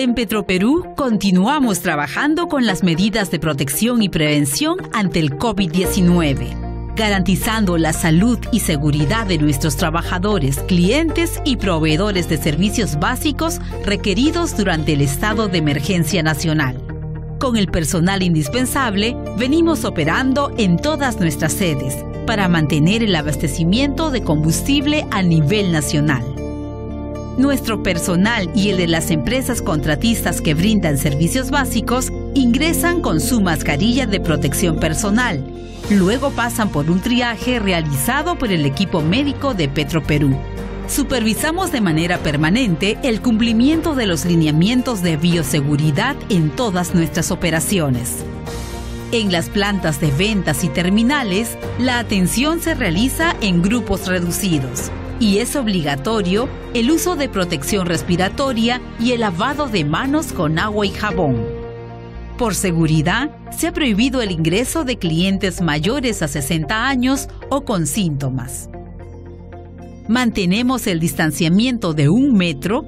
En Petroperú continuamos trabajando con las medidas de protección y prevención ante el COVID-19, garantizando la salud y seguridad de nuestros trabajadores, clientes y proveedores de servicios básicos requeridos durante el estado de emergencia nacional. Con el personal indispensable, venimos operando en todas nuestras sedes para mantener el abastecimiento de combustible a nivel nacional. Nuestro personal y el de las empresas contratistas que brindan servicios básicos ingresan con su mascarilla de protección personal. Luego pasan por un triaje realizado por el equipo médico de Petroperú. Supervisamos de manera permanente el cumplimiento de los lineamientos de bioseguridad en todas nuestras operaciones. En las plantas de ventas y terminales, la atención se realiza en grupos reducidos y es obligatorio el uso de protección respiratoria y el lavado de manos con agua y jabón. Por seguridad, se ha prohibido el ingreso de clientes mayores a 60 años o con síntomas. Mantenemos el distanciamiento de 1 metro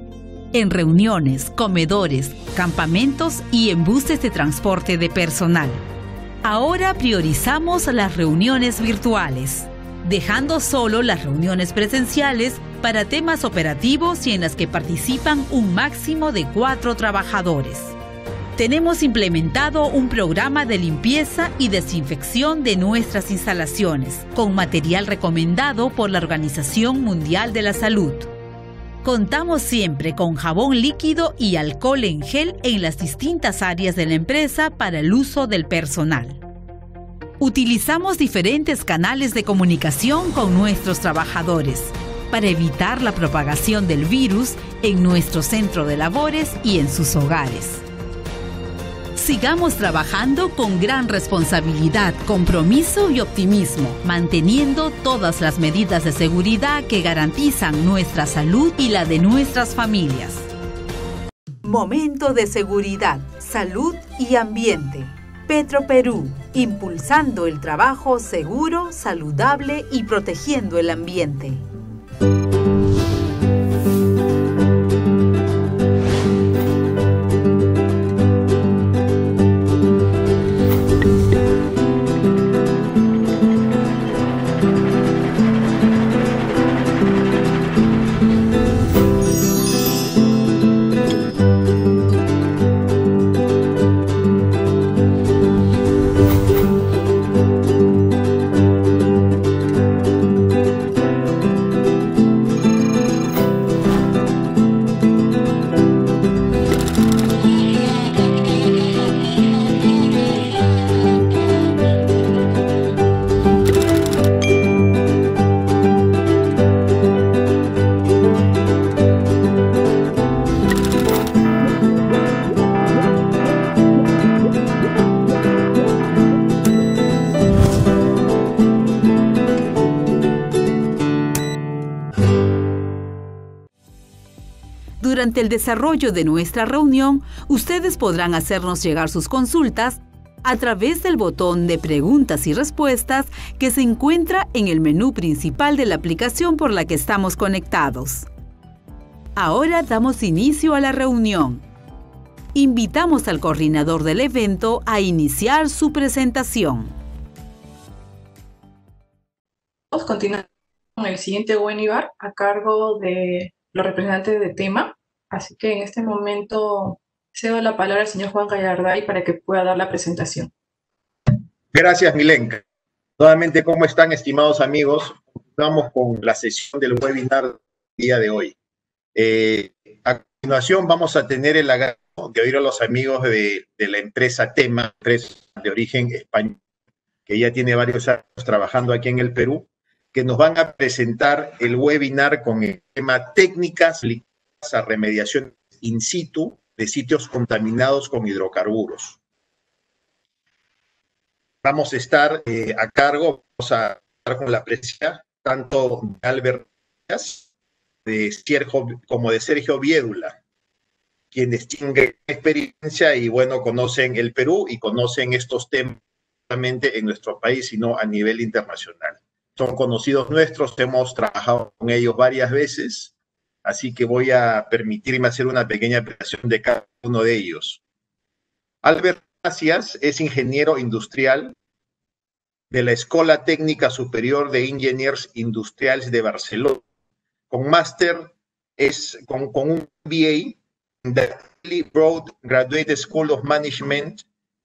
en reuniones, comedores, campamentos y en buses de transporte de personal. Ahora priorizamos las reuniones virtuales, dejando solo las reuniones presenciales para temas operativos y en las que participan un máximo de 4 trabajadores. Tenemos implementado un programa de limpieza y desinfección de nuestras instalaciones, con material recomendado por la Organización Mundial de la Salud. Contamos siempre con jabón líquido y alcohol en gel en las distintas áreas de la empresa para el uso del personal. Utilizamos diferentes canales de comunicación con nuestros trabajadores para evitar la propagación del virus en nuestro centro de labores y en sus hogares. Sigamos trabajando con gran responsabilidad, compromiso y optimismo, manteniendo todas las medidas de seguridad que garantizan nuestra salud y la de nuestras familias. Momento de seguridad, salud y ambiente. Petroperú, impulsando el trabajo seguro, saludable y protegiendo el ambiente. Durante el desarrollo de nuestra reunión, ustedes podrán hacernos llegar sus consultas a través del botón de preguntas y respuestas que se encuentra en el menú principal de la aplicación por la que estamos conectados. Ahora damos inicio a la reunión. Invitamos al coordinador del evento a iniciar su presentación. Vamos a continuar con el siguiente webinar a cargo de los representantes de tema. Así que en este momento cedo la palabra al señor Juan Gallarday para que pueda dar la presentación. Gracias, Milenka. Nuevamente, ¿cómo están, estimados amigos? Vamos con la sesión del webinar del día de hoy. A continuación vamos a tener el agrado de oír a los amigos de la empresa Tema, empresa de origen español, que ya tiene varios años trabajando aquí en el Perú, que nos van a presentar el webinar con el tema técnicas a remediación in situ de sitios contaminados con hidrocarburos. Vamos a estar a cargo, vamos a estar con la presencia tanto de Albert como de Sergio Viédula, quienes tienen experiencia y, bueno, conocen el Perú y conocen estos temas no solamente en nuestro país, sino a nivel internacional. Son conocidos nuestros, hemos trabajado con ellos varias veces. Así que voy a permitirme hacer una pequeña presentación de cada uno de ellos. Albert Gracias es ingeniero industrial de la Escola Técnica Superior de Ingenieros Industriales de Barcelona, con máster con un MBA en the Broad Graduate School of Management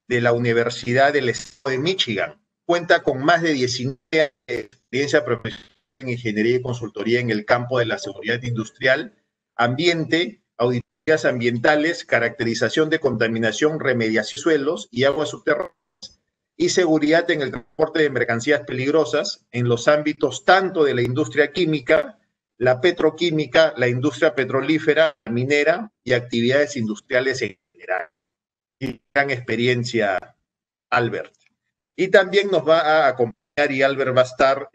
de la Universidad del Estado de Michigan. Cuenta con más de 19 años de experiencia profesional en ingeniería y consultoría en el campo de la seguridad industrial, ambiente, auditorías ambientales, caracterización de contaminación, remediación de suelos y aguas subterráneas y seguridad en el transporte de mercancías peligrosas en los ámbitos tanto de la industria química, la petroquímica, la industria petrolífera, minera y actividades industriales en general. Y gran experiencia, Albert. Y también nos va a acompañar, y Albert va a estar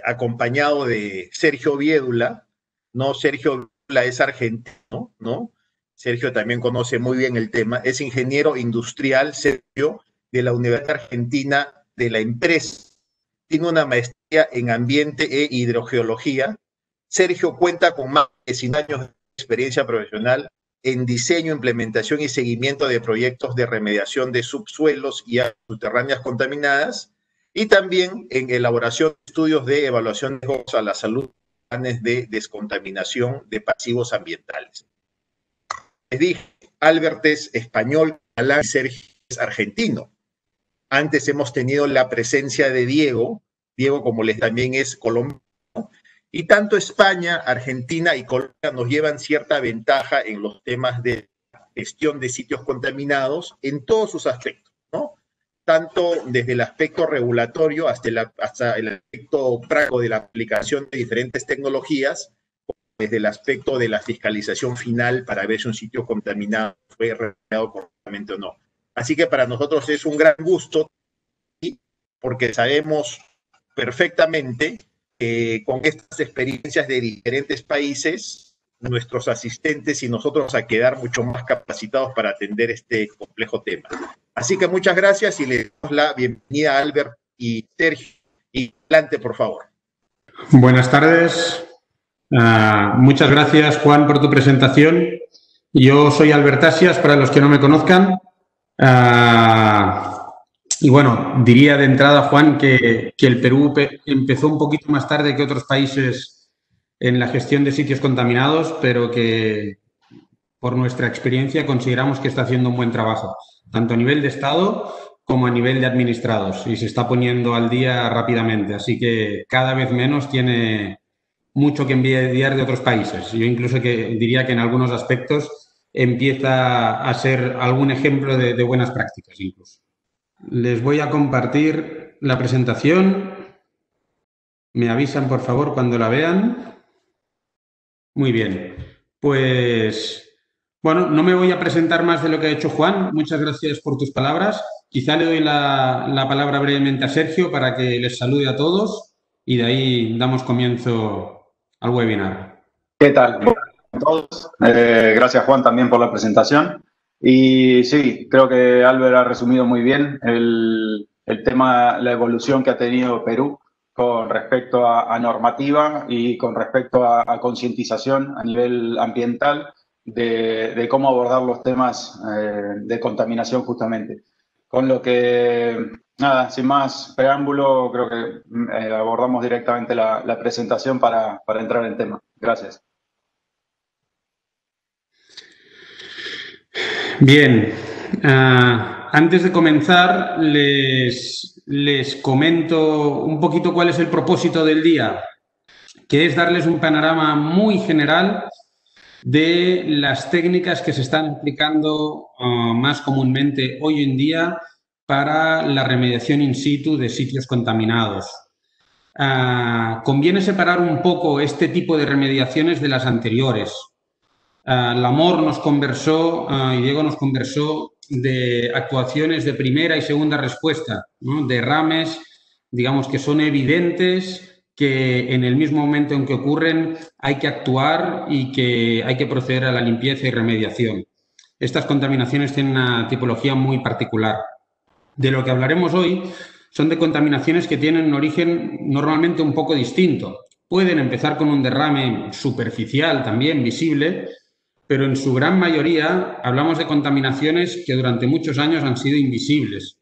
acompañado de Sergio Viédula, ¿no? Sergio Viédula es argentino, ¿no? Sergio también conoce muy bien el tema, es ingeniero industrial, Sergio, de la Universidad Argentina de la Empresa. Tiene una maestría en ambiente e hidrogeología. Sergio cuenta con más de 19 años de experiencia profesional en diseño, implementación y seguimiento de proyectos de remediación de subsuelos y aguas subterráneas contaminadas, y también en elaboración de estudios de evaluación de riesgos a la salud, planes de descontaminación de pasivos ambientales. Les dije, Albert es español, catalán, y Sergio es argentino. Antes hemos tenido la presencia de Diego, como les también es colombiano, y tanto España, Argentina y Colombia nos llevan cierta ventaja en los temas de gestión de sitios contaminados en todos sus aspectos, ¿no? Tanto desde el aspecto regulatorio hasta el aspecto práctico de la aplicación de diferentes tecnologías, desde el aspecto de la fiscalización final para ver si un sitio contaminado fue remediado correctamente o no. Así que para nosotros es un gran gusto, ¿sí? Porque sabemos perfectamente con estas experiencias de diferentes países, nuestros asistentes y nosotros a quedar mucho más capacitados para atender este complejo tema. Así que muchas gracias y le damos la bienvenida a Albert y Sergio. Y adelante, por favor. Buenas tardes. Muchas gracias, Juan, por tu presentación. Yo soy Albert Asias, para los que no me conozcan. Y bueno, diría de entrada, Juan, que el Perú empezó un poquito más tarde que otros países en la gestión de sitios contaminados, pero que por nuestra experiencia consideramos que está haciendo un buen trabajo, tanto a nivel de Estado como a nivel de administrados, y se está poniendo al día rápidamente. Así que cada vez menos tiene mucho que envidiar de otros países. Yo incluso diría que en algunos aspectos empieza a ser algún ejemplo de buenas prácticas incluso. Les voy a compartir la presentación. Me avisan, por favor, cuando la vean. Muy bien. Pues, bueno, no me voy a presentar más de lo que ha hecho Juan. Muchas gracias por tus palabras. Quizá le doy la palabra brevemente a Sergio para que les salude a todos y de ahí damos comienzo al webinar. ¿Qué tal? Bueno, a todos. Gracias, Juan, también por la presentación. Y sí, creo que Albert ha resumido muy bien el tema, la evolución que ha tenido Perú con respecto a normativa y con respecto a concientización a nivel ambiental de cómo abordar los temas de contaminación justamente. Con lo que, nada, sin más preámbulo, creo que abordamos directamente la presentación para entrar en tema. Gracias. Bien, antes de comenzar les comento un poquito cuál es el propósito del día, que es darles un panorama muy general de las técnicas que se están aplicando más comúnmente hoy en día para la remediación in situ de sitios contaminados. Conviene separar un poco este tipo de remediaciones de las anteriores. Lamor nos conversó y Diego nos conversó de actuaciones de primera y segunda respuesta, ¿no? Derrames, digamos, que son evidentes, que en el mismo momento en que ocurren hay que actuar y que hay que proceder a la limpieza y remediación. Estas contaminaciones tienen una tipología muy particular. De lo que hablaremos hoy son de contaminaciones que tienen un origen normalmente un poco distinto. Pueden empezar con un derrame superficial también visible, pero en su gran mayoría hablamos de contaminaciones que durante muchos años han sido invisibles.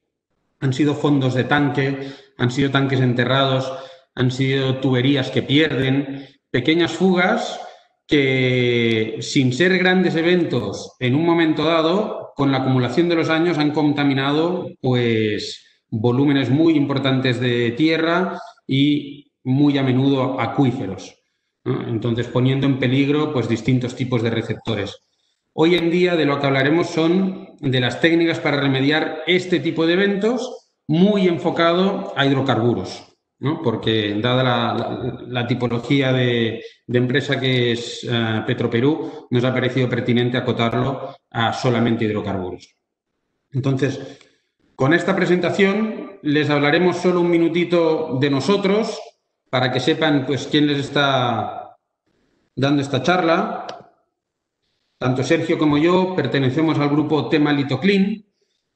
Han sido fondos de tanque, han sido tanques enterrados, han sido tuberías que pierden, pequeñas fugas que, sin ser grandes eventos en un momento dado, con la acumulación de los años han contaminado pues volúmenes muy importantes de tierra y muy a menudo acuíferos, ¿no? Entonces, poniendo en peligro pues distintos tipos de receptores. Hoy en día de lo que hablaremos son de las técnicas para remediar este tipo de eventos, muy enfocado a hidrocarburos, ¿no? Porque dada la tipología de empresa que es Petroperú, nos ha parecido pertinente acotarlo a solamente hidrocarburos. Entonces, con esta presentación les hablaremos solo un minutito de nosotros para que sepan pues quién les está dando esta charla. Tanto Sergio como yo pertenecemos al grupo Tema Litoclean,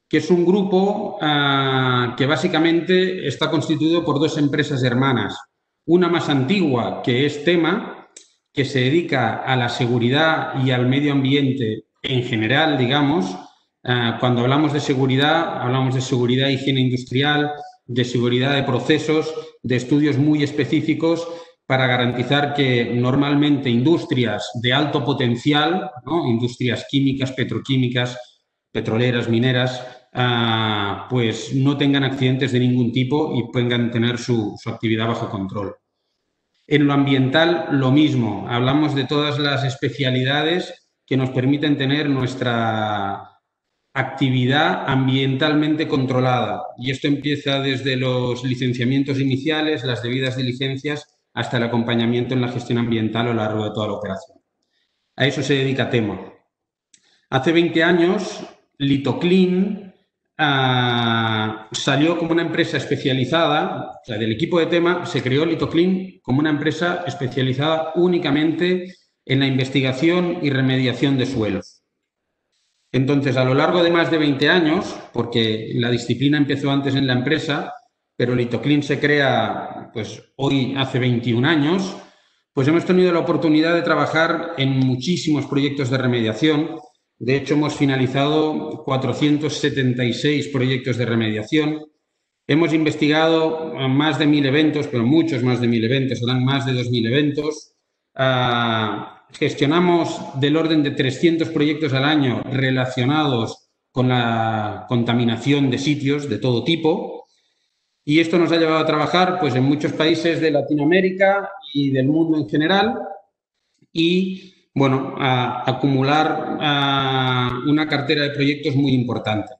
que es un grupo que básicamente está constituido por dos empresas hermanas. Una más antigua, que es Tema, que se dedica a la seguridad y al medio ambiente en general, digamos. Cuando hablamos de seguridad e higiene industrial, de seguridad de procesos, de estudios muy específicos para garantizar que normalmente industrias de alto potencial, ¿no? Industrias químicas, petroquímicas, petroleras, mineras, pues no tengan accidentes de ningún tipo y puedan tener su actividad bajo control. En lo ambiental, lo mismo. Hablamos de todas las especialidades que nos permiten tener nuestra actividad ambientalmente controlada. Y esto empieza desde los licenciamientos iniciales, las debidas diligencias, hasta el acompañamiento en la gestión ambiental a lo largo de toda la operación. A eso se dedica Tema. Hace 20 años, Litoclean salió como una empresa especializada, o sea, del equipo de Tema se creó Litoclean como una empresa especializada únicamente en la investigación y remediación de suelos. Entonces, a lo largo de más de 20 años, porque la disciplina empezó antes en la empresa, pero Litoclean se crea pues hoy hace 21 años, pues hemos tenido la oportunidad de trabajar en muchísimos proyectos de remediación. De hecho, hemos finalizado 476 proyectos de remediación. Hemos investigado más de 1000 eventos, pero muchos más de 1000 eventos, serán más de 2000 eventos. Gestionamos del orden de 300 proyectos al año relacionados con la contaminación de sitios de todo tipo. Y esto nos ha llevado a trabajar pues, en muchos países de Latinoamérica y del mundo en general y, bueno, a acumular una cartera de proyectos muy importante.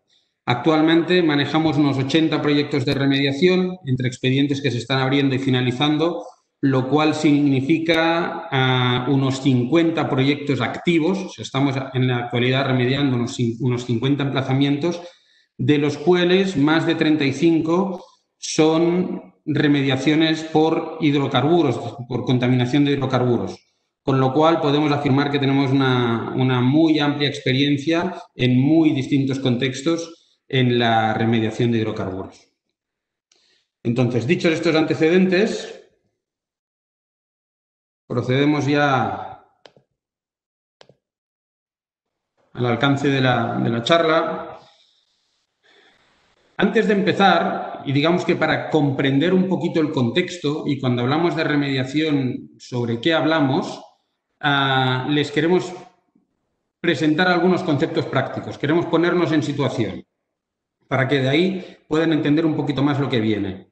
Actualmente manejamos unos 80 proyectos de remediación entre expedientes que se están abriendo y finalizando, lo cual significa unos 50 proyectos activos. O sea, estamos en la actualidad remediando unos 50 emplazamientos, de los cuales más de 35 son remediaciones por hidrocarburos, por contaminación de hidrocarburos. Con lo cual podemos afirmar que tenemos una muy amplia experiencia en muy distintos contextos en la remediación de hidrocarburos. Entonces, dichos estos antecedentes, procedemos ya al alcance de la charla. Antes de empezar, y digamos que para comprender un poquito el contexto, y cuando hablamos de remediación, sobre qué hablamos, les queremos presentar algunos conceptos prácticos. Queremos ponernos en situación para que de ahí puedan entender un poquito más lo que viene.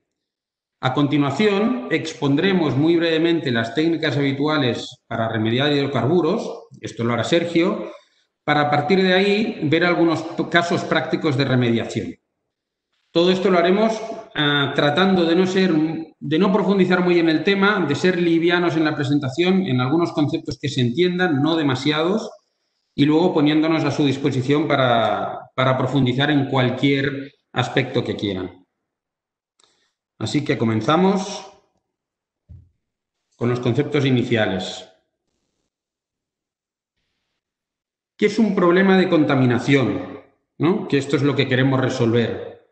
A continuación, expondremos muy brevemente las técnicas habituales para remediar hidrocarburos, esto lo hará Sergio, para a partir de ahí ver algunos casos prácticos de remediación. Todo esto lo haremos tratando de no profundizar muy en el tema, de ser livianos en la presentación, en algunos conceptos que se entiendan, no demasiados, y luego poniéndonos a su disposición para profundizar en cualquier aspecto que quieran. Así que comenzamos con los conceptos iniciales. ¿Qué es un problema de contaminación? ¿No? Que esto es lo que queremos resolver.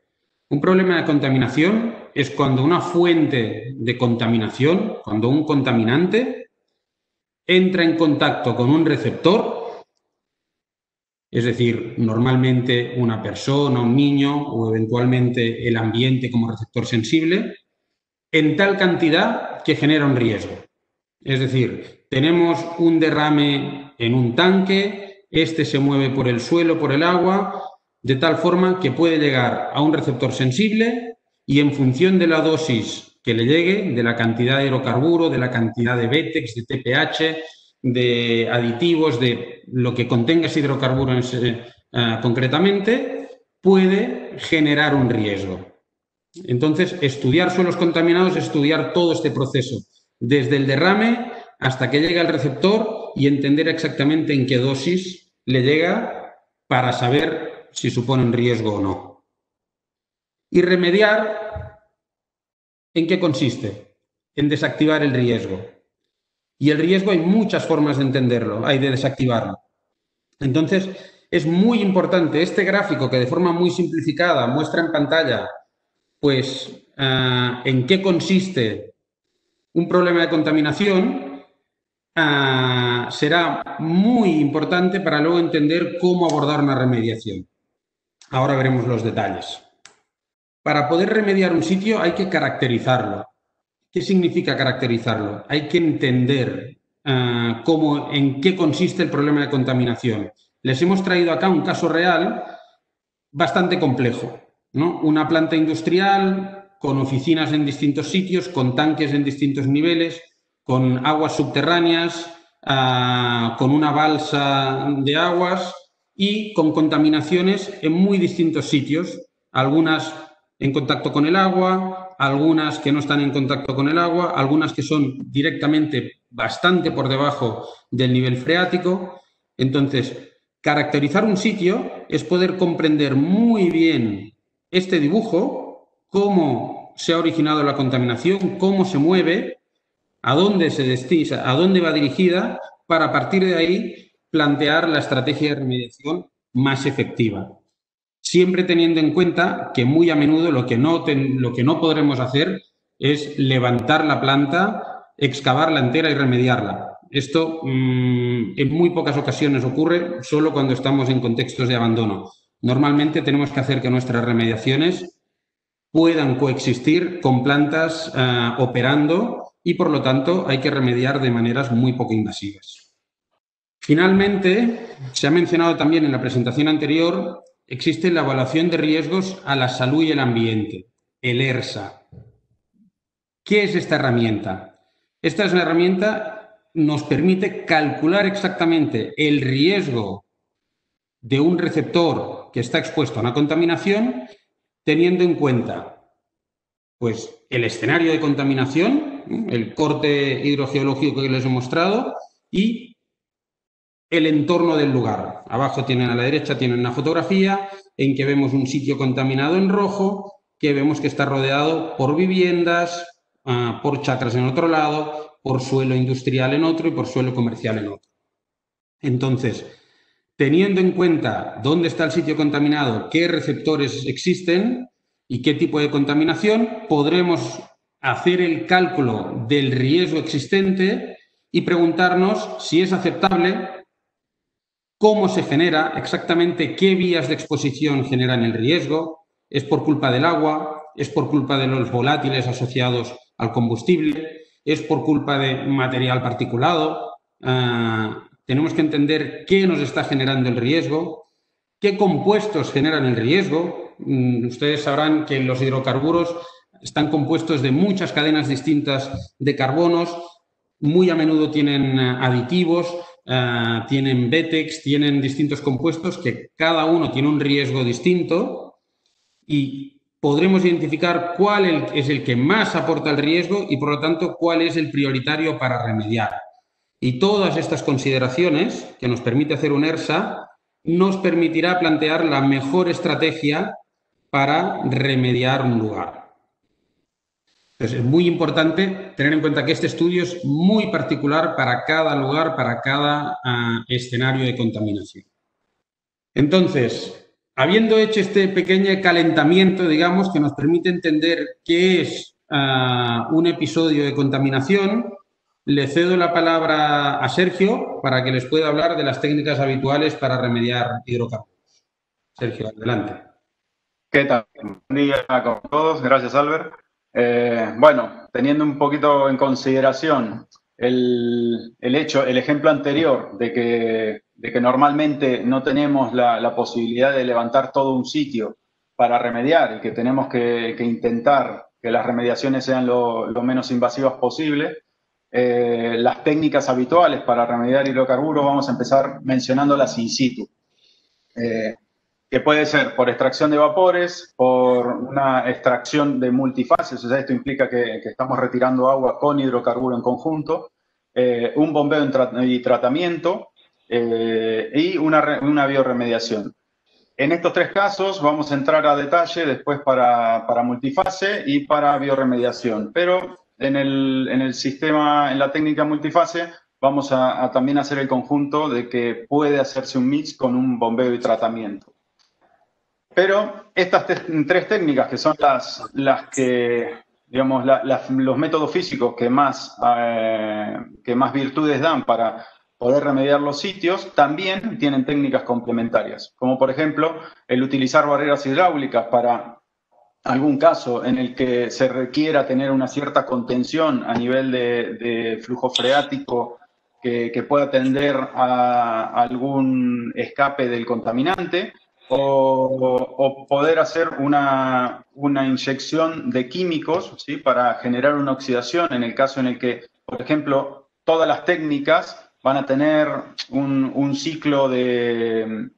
Un problema de contaminación es cuando una fuente de contaminación, cuando un contaminante entra en contacto con un receptor es decir, normalmente una persona, un niño o eventualmente el ambiente como receptor sensible, en tal cantidad que genera un riesgo. Es decir, tenemos un derrame en un tanque, este se mueve por el suelo, por el agua, de tal forma que puede llegar a un receptor sensible y en función de la dosis que le llegue, de la cantidad de hidrocarburo, de la cantidad de Betex, de TPH, de aditivos, de lo que contenga ese hidrocarburo concretamente, puede generar un riesgo. Entonces, estudiar suelos contaminados es estudiar todo este proceso, desde el derrame hasta que llega al receptor y entender exactamente en qué dosis le llega para saber si supone un riesgo o no. Y remediar, ¿en qué consiste? En desactivar el riesgo. Y el riesgo hay muchas formas de entenderlo, hay de desactivarlo. Entonces, es muy importante este gráfico que de forma muy simplificada muestra en pantalla pues en qué consiste un problema de contaminación, será muy importante para luego entender cómo abordar una remediación. Ahora veremos los detalles. Para poder remediar un sitio hay que caracterizarlo. ¿Qué significa caracterizarlo? Hay que entender en qué consiste el problema de contaminación. Les hemos traído acá un caso real bastante complejo, ¿no? Una planta industrial con oficinas en distintos sitios, con tanques en distintos niveles, con aguas subterráneas, con una balsa de aguas y con contaminaciones en muy distintos sitios, algunas en contacto con el agua, algunas que no están en contacto con el agua, algunas que son directamente bastante por debajo del nivel freático. Entonces, caracterizar un sitio es poder comprender muy bien este dibujo, cómo se ha originado la contaminación, cómo se mueve, a dónde se destina, a dónde va dirigida, para a partir de ahí plantear la estrategia de remediación más efectiva. Siempre teniendo en cuenta que muy a menudo lo que no podremos hacer es levantar la planta, excavarla entera y remediarla. Esto en muy pocas ocasiones ocurre, solo cuando estamos en contextos de abandono. Normalmente tenemos que hacer que nuestras remediaciones puedan coexistir con plantas operando y, por lo tanto, hay que remediar de maneras muy poco invasivas. Finalmente, se ha mencionado también en la presentación anterior, existe la evaluación de riesgos a la salud y el ambiente, el ERSA. ¿Qué es esta herramienta? Esta es una herramienta que nos permite calcular exactamente el riesgo de un receptor que está expuesto a una contaminación, teniendo en cuenta pues, el escenario de contaminación, el corte hidrogeológico que les he mostrado y el entorno del lugar. Abajo tienen, a la derecha tienen una fotografía en que vemos un sitio contaminado en rojo, que vemos que está rodeado por viviendas, por chacras en otro lado, por suelo industrial en otro y por suelo comercial en otro. Entonces, teniendo en cuenta dónde está el sitio contaminado, qué receptores existen y qué tipo de contaminación, podremos hacer el cálculo del riesgo existente y preguntarnos si es aceptable, cómo se genera, exactamente qué vías de exposición generan el riesgo, es por culpa del agua, es por culpa de los volátiles asociados al combustible, es por culpa de material particulado. Tenemos que entender qué nos está generando el riesgo, qué compuestos generan el riesgo. Ustedes sabrán que los hidrocarburos están compuestos de muchas cadenas distintas de carbonos, muy a menudo tienen aditivos, tienen Betex, tienen distintos compuestos que cada uno tiene un riesgo distinto y podremos identificar cuál es el que más aporta el riesgo y, por lo tanto, cuál es el prioritario para remediar. Y todas estas consideraciones que nos permite hacer un ERSA nos permitirá plantear la mejor estrategia para remediar un lugar. Entonces, es muy importante tener en cuenta que este estudio es muy particular para cada lugar, para cada escenario de contaminación. Entonces, habiendo hecho este pequeño calentamiento, digamos, que nos permite entender qué es un episodio de contaminación, Le cedo la palabra a Sergio para que les pueda hablar de las técnicas habituales para remediar hidrocarburos. Sergio, adelante. ¿Qué tal? Buen día con todos. Gracias, Albert. Bueno, teniendo un poquito en consideración el ejemplo anterior de que normalmente no tenemos la posibilidad de levantar todo un sitio para remediar y que tenemos que intentar que las remediaciones sean lo menos invasivas posible, las técnicas habituales para remediar hidrocarburos vamos a empezar mencionándolas in situ. Que puede ser por extracción de vapores, por una extracción de multifases, o sea, esto implica que estamos retirando agua con hidrocarburo en conjunto, un bombeo y tratamiento y una bioremediación. En estos tres casos vamos a entrar a detalle después para multifase y para bioremediación, pero en el sistema, en la técnica multifase, vamos a también hacer el conjunto de que puede hacerse un mix con un bombeo y tratamiento. Pero estas tres técnicas, que son las que, digamos, los métodos físicos que más virtudes dan para poder remediar los sitios, también tienen técnicas complementarias, como por ejemplo el utilizar barreras hidráulicas para algún caso en el que se requiera tener una cierta contención a nivel de flujo freático que pueda tender a algún escape del contaminante, o poder hacer una inyección de químicos, ¿sí?, para generar una oxidación en el caso en el que, por ejemplo, todas las técnicas van a tener un ciclo de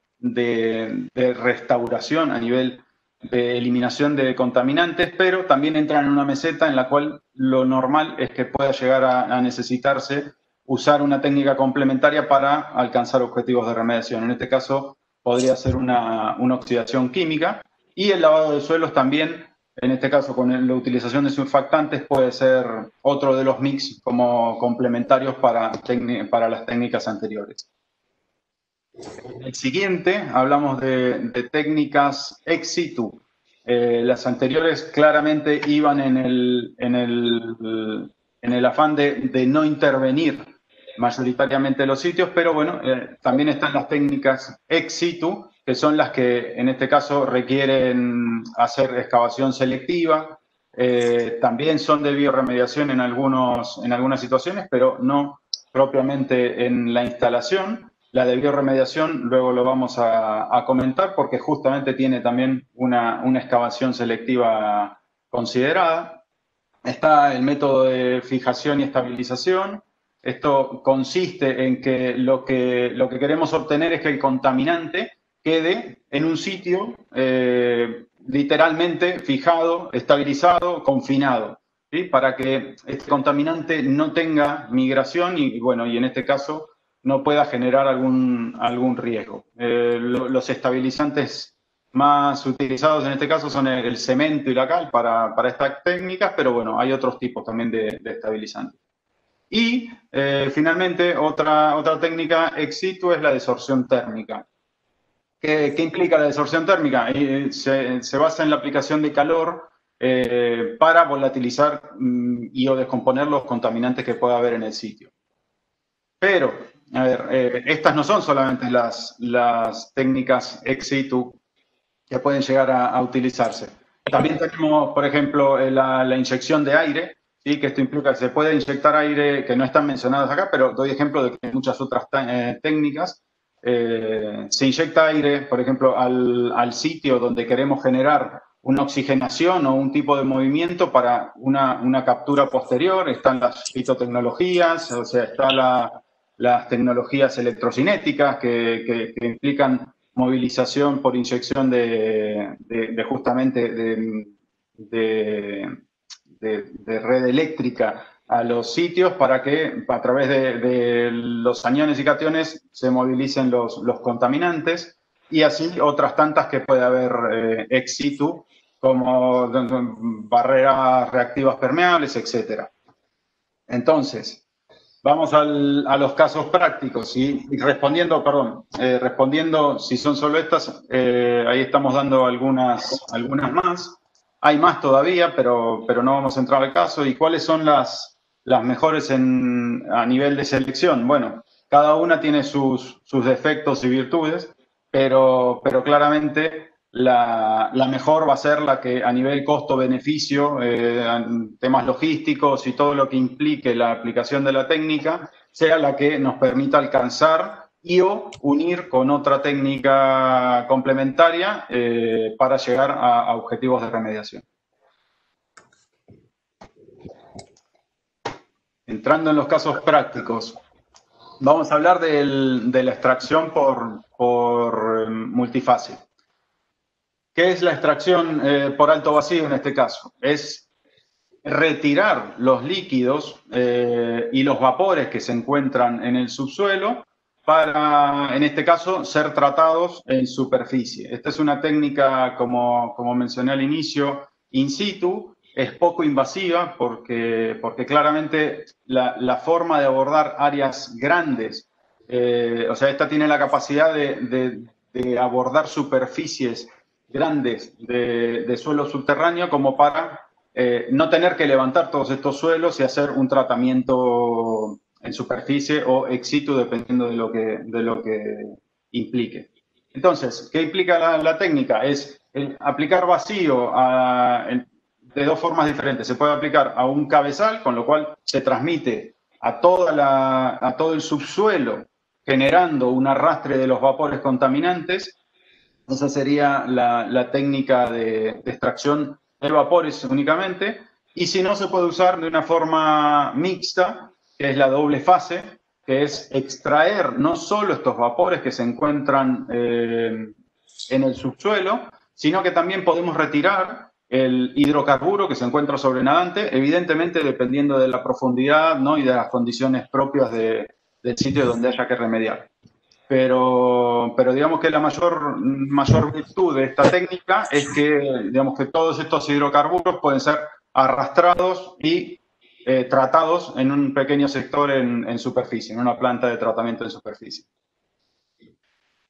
restauración a nivel de eliminación de contaminantes, pero también entran en una meseta en la cual lo normal es que pueda llegar a necesitarse usar una técnica complementaria para alcanzar objetivos de remediación. En este caso, podría ser una oxidación química, y el lavado de suelos también, en este caso con la utilización de surfactantes, puede ser otro de los mix como complementarios para las técnicas anteriores. El siguiente, hablamos de técnicas ex situ. Las anteriores claramente iban en el afán de no intervenir mayoritariamente los sitios, pero bueno, también están las técnicas ex situ, que son las que en este caso requieren hacer excavación selectiva, también son de bioremediación en algunas situaciones, pero no propiamente en la instalación. La de bioremediación luego lo vamos a comentar porque justamente tiene también una excavación selectiva considerada. Está el método de fijación y estabilización. Esto consiste en que lo que queremos obtener es que el contaminante quede en un sitio literalmente fijado, estabilizado, confinado, ¿sí?, para que este contaminante no tenga migración y en este caso no pueda generar algún riesgo. Los estabilizantes más utilizados en este caso son el cemento y la cal para estas técnicas, pero bueno, hay otros tipos también de estabilizantes. Y finalmente, otra técnica ex situ es la desorción térmica. ¿Qué implica la desorción térmica? Se basa en la aplicación de calor para volatilizar o descomponer los contaminantes que pueda haber en el sitio. Pero, a ver, estas no son solamente las técnicas ex situ que pueden llegar a utilizarse. También tenemos, por ejemplo, la inyección de aire, ¿sí?, que esto implica que se puede inyectar aire, que no están mencionadas acá, pero doy ejemplo de que hay muchas otras técnicas. Se inyecta aire, por ejemplo, al sitio donde queremos generar una oxigenación o un tipo de movimiento para una captura posterior. Están las fitotecnologías, o sea, están las tecnologías electrocinéticas que implican movilización por inyección justamente de red eléctrica a los sitios para que a través de los aniones y cationes se movilicen los contaminantes, y así otras tantas que puede haber ex situ, como barreras reactivas permeables, etc. Entonces, vamos a los casos prácticos, y respondiendo, si son solo estas, ahí estamos dando algunas más. Hay más todavía, pero no vamos a entrar al caso. ¿Y cuáles son las las mejores a nivel de selección. Bueno, cada una tiene sus defectos y virtudes, pero claramente la mejor va a ser la que a nivel costo-beneficio, temas logísticos y todo lo que implique la aplicación de la técnica, sea la que nos permita alcanzar y o unir con otra técnica complementaria para llegar a objetivos de remediación. Entrando en los casos prácticos, vamos a hablar de la extracción por multifase. ¿Qué es la extracción por alto vacío en este caso? Es retirar los líquidos y los vapores que se encuentran en el subsuelo para, en este caso, ser tratados en superficie. Esta es una técnica, como mencioné al inicio, in situ. Es poco invasiva porque claramente la forma de abordar áreas grandes, o sea, esta tiene la capacidad de abordar superficies grandes de suelo subterráneo como para no tener que levantar todos estos suelos y hacer un tratamiento en superficie o ex situ, dependiendo de lo que implique. Entonces, ¿qué implica la técnica? Es aplicar vacío de dos formas diferentes. Se puede aplicar a un cabezal, con lo cual se transmite a todo el subsuelo, generando un arrastre de los vapores contaminantes. Esa sería la técnica de extracción de vapores únicamente. Y si no, se puede usar de una forma mixta, que es la doble fase, que es extraer no solo estos vapores que se encuentran en el subsuelo, sino que también podemos retirar el hidrocarburo que se encuentra sobrenadante, evidentemente dependiendo de la profundidad, ¿no?, y de las condiciones propias del sitio donde haya que remediar. Pero digamos que la mayor virtud de esta técnica es que, digamos, que todos estos hidrocarburos pueden ser arrastrados y tratados en un pequeño sector en superficie, en una planta de tratamiento en superficie.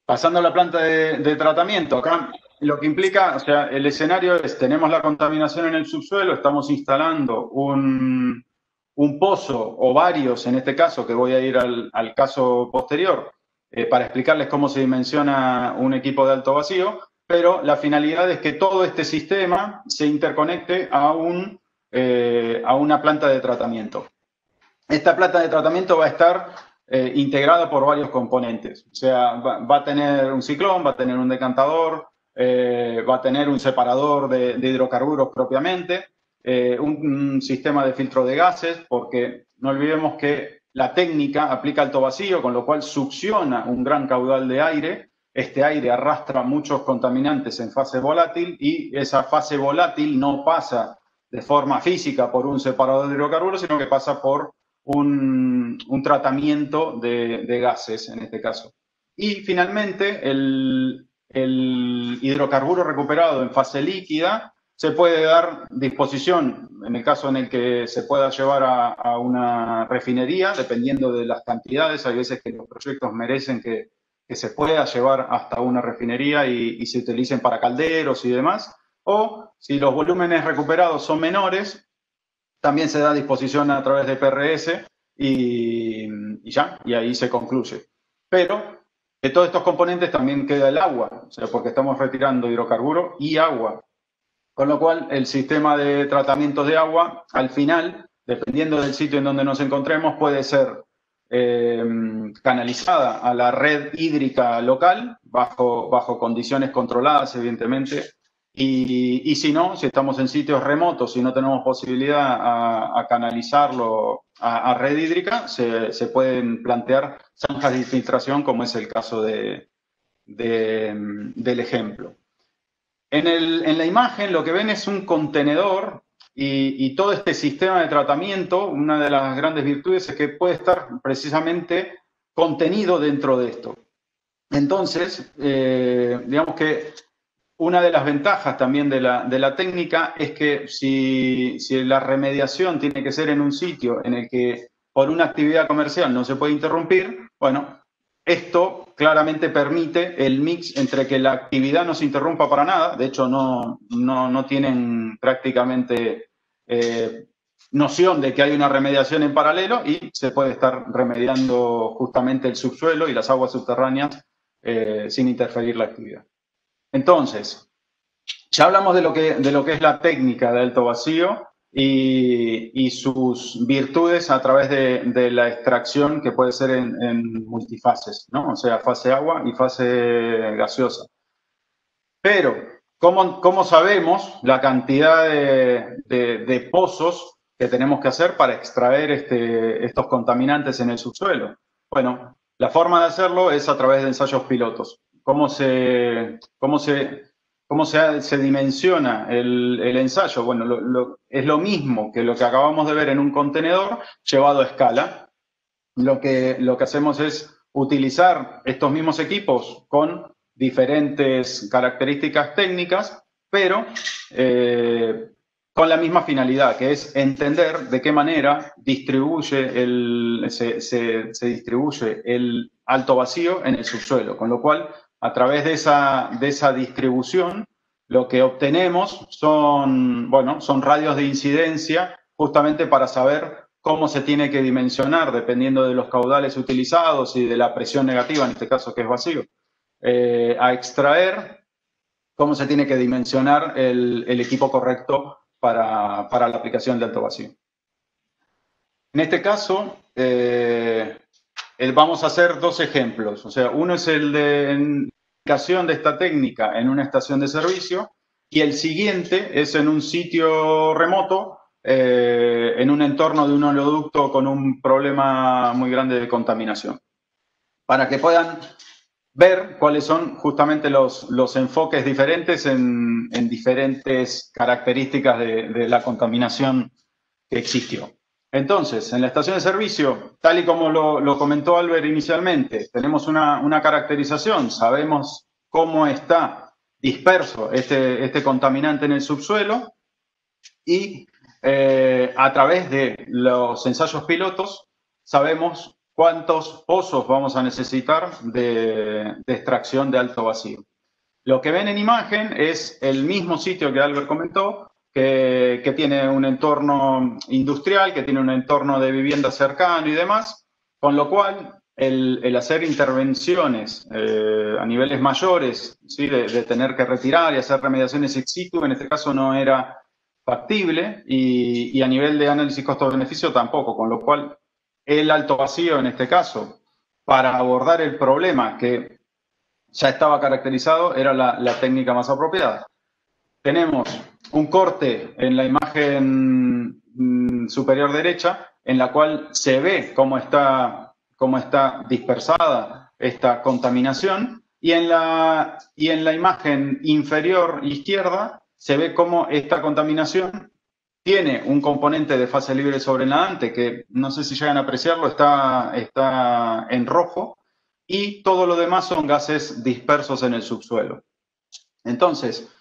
Pasando a la planta de tratamiento, acá lo que implica, o sea, el escenario es, tenemos la contaminación en el subsuelo, estamos instalando un pozo o varios, en este caso, que voy a ir al caso posterior, para explicarles cómo se dimensiona un equipo de alto vacío, pero la finalidad es que todo este sistema se interconecte a una planta de tratamiento. Esta planta de tratamiento va a estar integrada por varios componentes. O sea, va a tener un ciclón, va a tener un decantador, va a tener un separador de hidrocarburos propiamente, un sistema de filtro de gases, porque no olvidemos que la técnica aplica alto vacío, con lo cual succiona un gran caudal de aire. Este aire arrastra muchos contaminantes en fase volátil y esa fase volátil no pasa de forma física por un separador de hidrocarburos, sino que pasa por un tratamiento de gases, en este caso. Y finalmente, el hidrocarburo recuperado en fase líquida se puede dar disposición, en el caso en el que se pueda llevar a una refinería, dependiendo de las cantidades. Hay veces que los proyectos merecen que se pueda llevar hasta una refinería y se utilicen para calderos y demás. O si los volúmenes recuperados son menores, también se da disposición a través de PRS y ahí se concluye. Pero de todos estos componentes también queda el agua, o sea, porque estamos retirando hidrocarburo y agua. Con lo cual, el sistema de tratamiento de agua, al final, dependiendo del sitio en donde nos encontremos, puede ser canalizada a la red hídrica local, bajo condiciones controladas, evidentemente. Y si no, si estamos en sitios remotos y no tenemos posibilidad a canalizarlo a red hídrica, se pueden plantear zanjas de infiltración, como es el caso del ejemplo. En la imagen lo que ven es un contenedor y todo este sistema de tratamiento. Una de las grandes virtudes es que puede estar precisamente contenido dentro de esto. Entonces, digamos que una de las ventajas también de la técnica es que si la remediación tiene que ser en un sitio en el que por una actividad comercial no se puede interrumpir, bueno, esto claramente permite el mix entre que la actividad no se interrumpa para nada. De hecho, no tienen prácticamente noción de que hay una remediación en paralelo y se puede estar remediando justamente el subsuelo y las aguas subterráneas sin interferir la actividad. Entonces, ya hablamos de lo que es la técnica de alto vacío y sus virtudes a través de la extracción que puede ser en multifases, ¿no? O sea, fase agua y fase gaseosa. Pero, ¿cómo sabemos la cantidad de pozos que tenemos que hacer para extraer estos contaminantes en el subsuelo? Bueno, la forma de hacerlo es a través de ensayos pilotos. ¿Cómo se dimensiona el ensayo? Bueno, es lo mismo que lo que acabamos de ver en un contenedor llevado a escala. Lo que hacemos es utilizar estos mismos equipos con diferentes características técnicas, pero con la misma finalidad, que es entender de qué manera se distribuye el alto vacío en el subsuelo, con lo cual, a través de esa distribución, lo que obtenemos son radios de incidencia justamente para saber cómo se tiene que dimensionar, dependiendo de los caudales utilizados y de la presión negativa, en este caso que es vacío, a extraer, cómo se tiene que dimensionar el equipo correcto para la aplicación de alto vacío. En este caso, vamos a hacer dos ejemplos. O sea, uno es el de aplicación de esta técnica en una estación de servicio y el siguiente es en un sitio remoto, en un entorno de un oleoducto con un problema muy grande de contaminación. Para que puedan ver cuáles son justamente los enfoques diferentes en diferentes características de la contaminación que existió. Entonces, en la estación de servicio, tal y como lo comentó Albert inicialmente, tenemos una caracterización, sabemos cómo está disperso este contaminante en el subsuelo y a través de los ensayos pilotos sabemos cuántos pozos vamos a necesitar de extracción de alto vacío. Lo que ven en imagen es el mismo sitio que Albert comentó, que tiene un entorno industrial, que tiene un entorno de vivienda cercano y demás, con lo cual el hacer intervenciones a niveles mayores, ¿sí? de tener que retirar y hacer remediaciones ex situ, en este caso no era factible, y a nivel de análisis costo-beneficio tampoco, con lo cual el alto vacío en este caso, para abordar el problema que ya estaba caracterizado, era la técnica más apropiada. Tenemos un corte en la imagen superior derecha, en la cual se ve cómo está dispersada esta contaminación, y en la imagen inferior izquierda se ve cómo esta contaminación tiene un componente de fase libre sobrenadante que, no sé si llegan a apreciarlo, está en rojo, y todo lo demás son gases dispersos en el subsuelo. Entonces,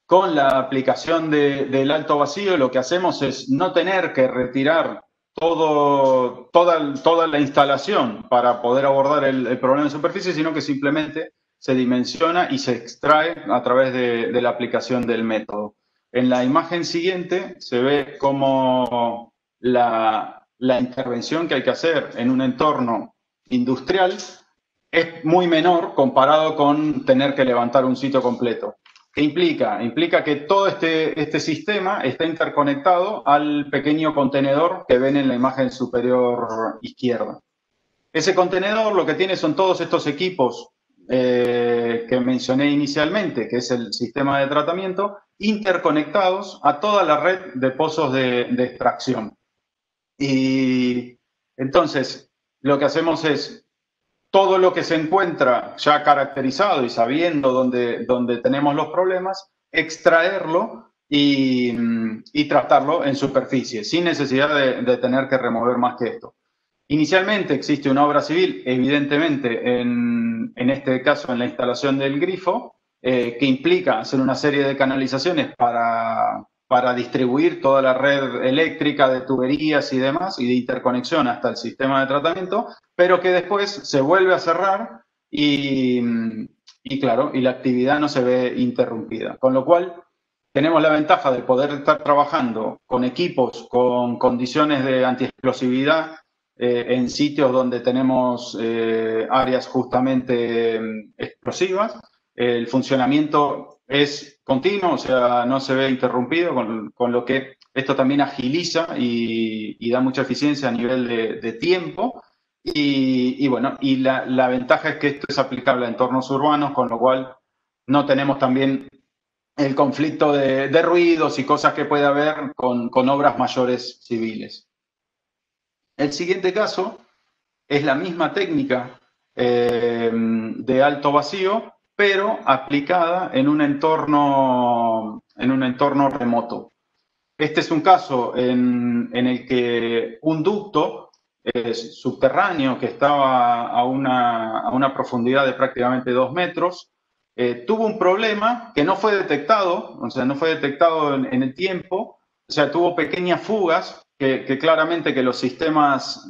con la aplicación del alto vacío, lo que hacemos es no tener que retirar toda la instalación para poder abordar el problema de superficie, sino que simplemente se dimensiona y se extrae a través de la aplicación del método. En la imagen siguiente se ve cómo la intervención que hay que hacer en un entorno industrial es muy menor comparado con tener que levantar un sitio completo. ¿Qué implica? Implica que todo este sistema está interconectado al pequeño contenedor que ven en la imagen superior izquierda. Ese contenedor lo que tiene son todos estos equipos que mencioné inicialmente, que es el sistema de tratamiento, interconectados a toda la red de pozos de extracción. Y entonces, lo que hacemos es todo lo que se encuentra ya caracterizado y sabiendo dónde tenemos los problemas, extraerlo y tratarlo en superficie, sin necesidad de tener que remover más que esto. Inicialmente existe una obra civil, evidentemente, en este caso en la instalación del grifo, que implica hacer una serie de canalizaciones para distribuir toda la red eléctrica de tuberías y demás, y de interconexión hasta el sistema de tratamiento, pero que después se vuelve a cerrar y claro, y la actividad no se ve interrumpida. Con lo cual, tenemos la ventaja de poder estar trabajando con equipos con condiciones de antiexplosividad en sitios donde tenemos áreas justamente explosivas. El funcionamiento es continuo, o sea, no se ve interrumpido, con lo que esto también agiliza y da mucha eficiencia a nivel de tiempo. Y bueno, y la ventaja es que esto es aplicable a entornos urbanos, con lo cual no tenemos también el conflicto de ruidos y cosas que puede haber con obras mayores civiles. El siguiente caso es la misma técnica de alto vacío, pero aplicada en un entorno remoto. Este es un caso en el que un ducto subterráneo que estaba a una profundidad de prácticamente 2 metros, tuvo un problema que no fue detectado, o sea, no fue detectado en el tiempo, o sea, tuvo pequeñas fugas que claramente que los sistemas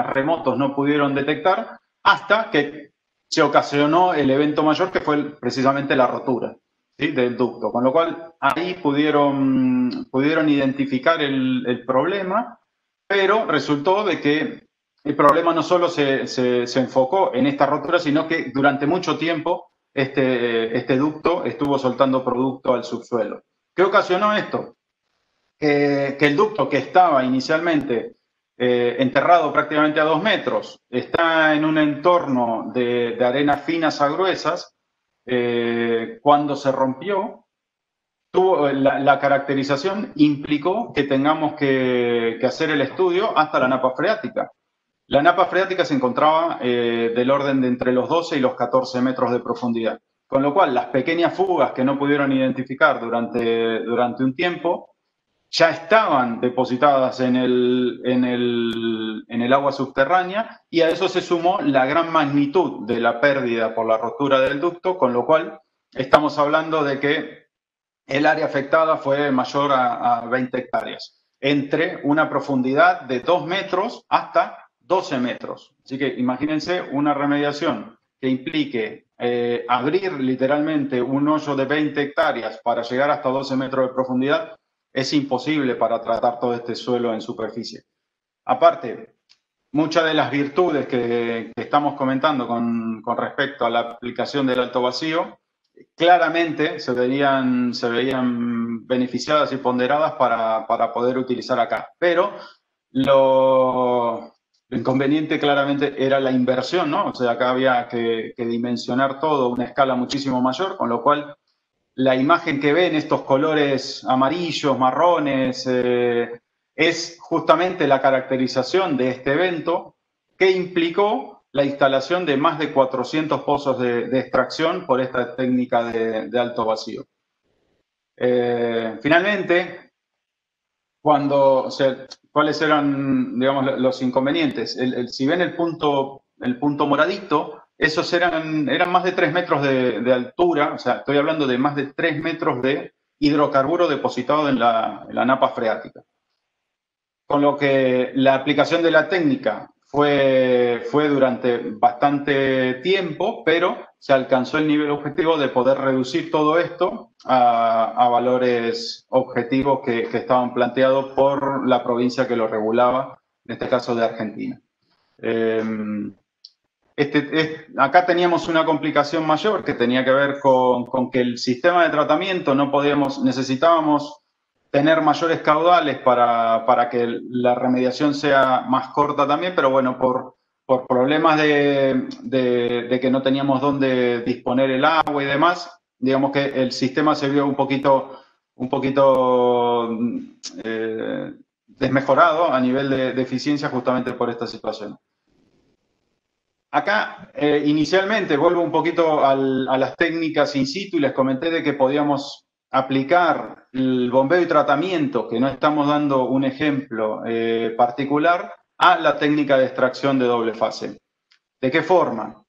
remotos no pudieron detectar hasta que se ocasionó el evento mayor, que fue precisamente la rotura, ¿sí?, del ducto. Con lo cual, ahí pudieron identificar el problema, pero resultó de que el problema no solo se enfocó en esta rotura, sino que durante mucho tiempo este ducto estuvo soltando producto al subsuelo. ¿Qué ocasionó esto? Que el ducto, que estaba inicialmente enterrado prácticamente a 2 metros, está en un entorno de arenas finas a gruesas. Cuando se rompió, la caracterización implicó que tengamos que hacer el estudio hasta la napa freática. La napa freática se encontraba del orden de entre los 12 y los 14 metros de profundidad, con lo cual las pequeñas fugas que no pudieron identificar durante un tiempo ya estaban depositadas en el agua subterránea, y a eso se sumó la gran magnitud de la pérdida por la rotura del ducto, con lo cual estamos hablando de que el área afectada fue mayor a 20 hectáreas, entre una profundidad de 2 metros hasta 12 metros. Así que imagínense una remediación que implique abrir literalmente un hoyo de 20 hectáreas para llegar hasta 12 metros de profundidad. Es imposible para tratar todo este suelo en superficie. Aparte, muchas de las virtudes que estamos comentando con respecto a la aplicación del alto vacío, claramente se veían beneficiadas y ponderadas para poder utilizar acá. Pero lo inconveniente claramente era la inversión, ¿no? O sea, acá había que dimensionar todo a una escala muchísimo mayor, con lo cual la imagen que ven, estos colores amarillos, marrones, es justamente la caracterización de este evento, que implicó la instalación de más de 400 pozos de extracción por esta técnica de alto vacío. Finalmente, ¿cuáles eran, digamos, los inconvenientes? Si ven el punto moradito, esos eran más de 3 metros de altura, o sea, estoy hablando de más de 3 metros de hidrocarburo depositado en la napa freática. Con lo que la aplicación de la técnica fue durante bastante tiempo, pero se alcanzó el nivel objetivo de poder reducir todo esto a valores objetivos que estaban planteados por la provincia que lo regulaba, en este caso de Argentina. Acá teníamos una complicación mayor que tenía que ver con que el sistema de tratamiento necesitábamos tener mayores caudales para que la remediación sea más corta también, pero bueno, por problemas de que no teníamos dónde disponer el agua y demás, digamos que el sistema se vio un poquito desmejorado a nivel de eficiencia justamente por esta situación. Acá, inicialmente, vuelvo un poquito a las técnicas in situ y les comenté de que podíamos aplicar el bombeo y tratamiento, que no estamos dando un ejemplo particular, a la técnica de extracción de doble fase. ¿De qué forma?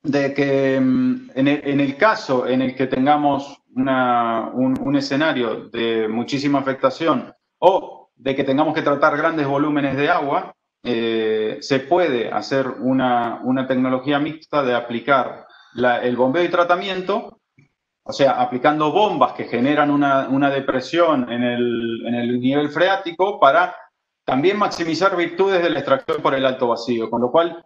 De que en el caso en el que tengamos un escenario de muchísima afectación o de que tengamos que tratar grandes volúmenes de agua, se puede hacer una tecnología mixta de aplicar el bombeo y tratamiento o sea, aplicando bombas que generan una depresión en el nivel freático para también maximizar virtudes de la extracción por el alto vacío, con lo cual,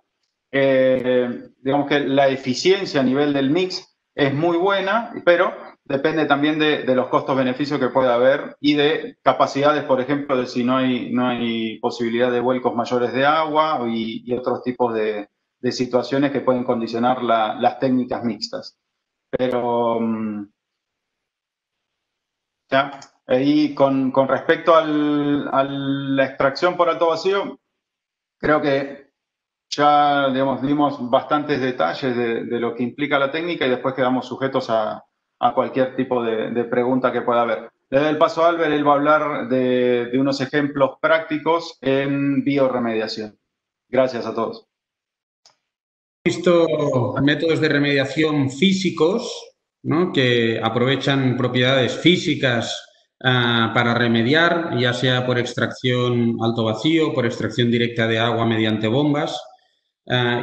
digamos que la eficiencia a nivel del mix es muy buena, pero depende también de los costos-beneficios que pueda haber y de capacidades, por ejemplo, de si no hay posibilidad de vuelcos mayores de agua y otros tipos de situaciones que pueden condicionar las técnicas mixtas. Pero, ya, ahí con respecto a la extracción por alto vacío, creo que ya, digamos, dimos bastantes detalles de lo que implica la técnica y después quedamos sujetos a cualquier tipo de pregunta que pueda haber. Le doy el paso a Albert, él va a hablar de unos ejemplos prácticos en biorremediación. Gracias a todos. Visto métodos de remediación físicos, ¿no?, que aprovechan propiedades físicas para remediar, ya sea por extracción alto vacío, por extracción directa de agua mediante bombas.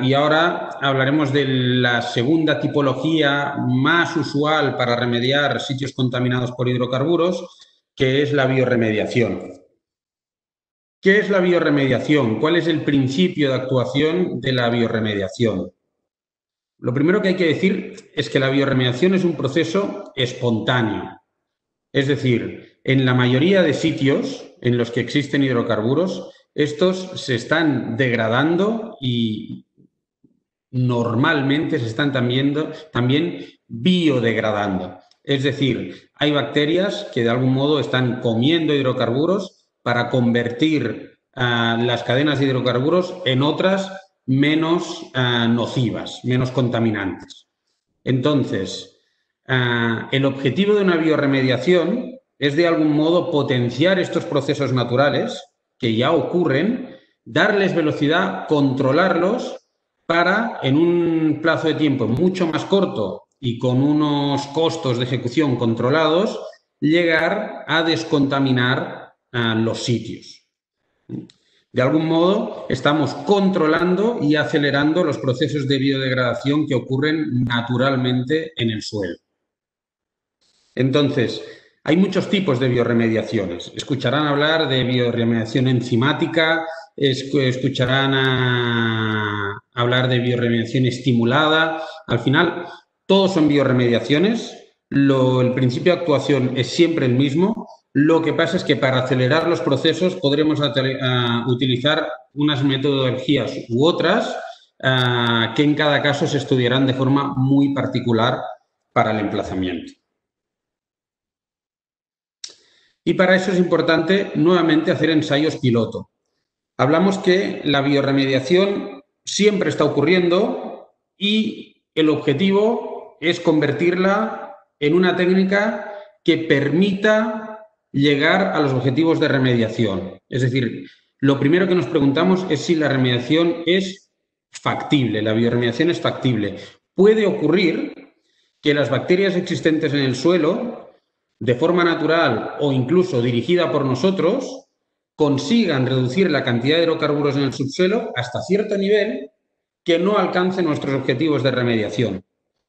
Y ahora hablaremos de la segunda tipología más usual para remediar sitios contaminados por hidrocarburos, que es la biorremediación. ¿Qué es la biorremediación? ¿Cuál es el principio de actuación de la biorremediación? Lo primero que hay que decir es que la biorremediación es un proceso espontáneo. Es decir, en la mayoría de sitios en los que existen hidrocarburos, estos se están degradando y normalmente se están también biodegradando. Es decir, hay bacterias que de algún modo están comiendo hidrocarburos para convertir las cadenas de hidrocarburos en otras menos nocivas, menos contaminantes. Entonces, el objetivo de una biorremediación es de algún modo potenciar estos procesos naturales que ya ocurren, darles velocidad, controlarlos para, en un plazo de tiempo mucho más corto y con unos costos de ejecución controlados, llegar a descontaminar los sitios. De algún modo, estamos controlando y acelerando los procesos de biodegradación que ocurren naturalmente en el suelo. Entonces, hay muchos tipos de biorremediaciones. Escucharán hablar de biorremediación enzimática, escucharán hablar de biorremediación estimulada. Al final, todos son biorremediaciones. El principio de actuación es siempre el mismo. Lo que pasa es que para acelerar los procesos podremos utilizar unas metodologías u otras que en cada caso se estudiarán de forma muy particular para el emplazamiento. Y para eso es importante nuevamente hacer ensayos piloto. Hablamos que la biorremediación siempre está ocurriendo y el objetivo es convertirla en una técnica que permita llegar a los objetivos de remediación. Es decir, lo primero que nos preguntamos es si la remediación es factible, la biorremediación es factible. Puede ocurrir que las bacterias existentes en el suelo, de forma natural o incluso dirigida por nosotros, consigan reducir la cantidad de hidrocarburos en el subsuelo hasta cierto nivel que no alcance nuestros objetivos de remediación.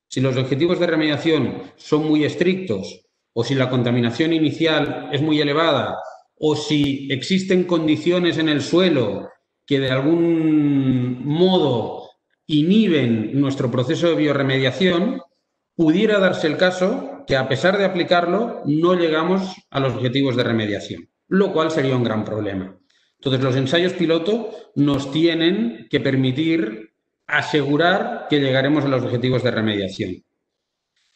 Si los objetivos de remediación son muy estrictos o si la contaminación inicial es muy elevada o si existen condiciones en el suelo que de algún modo inhiben nuestro proceso de biorremediación, pudiera darse el caso que a pesar de aplicarlo no llegamos a los objetivos de remediación, lo cual sería un gran problema. Entonces, los ensayos piloto nos tienen que permitir asegurar que llegaremos a los objetivos de remediación.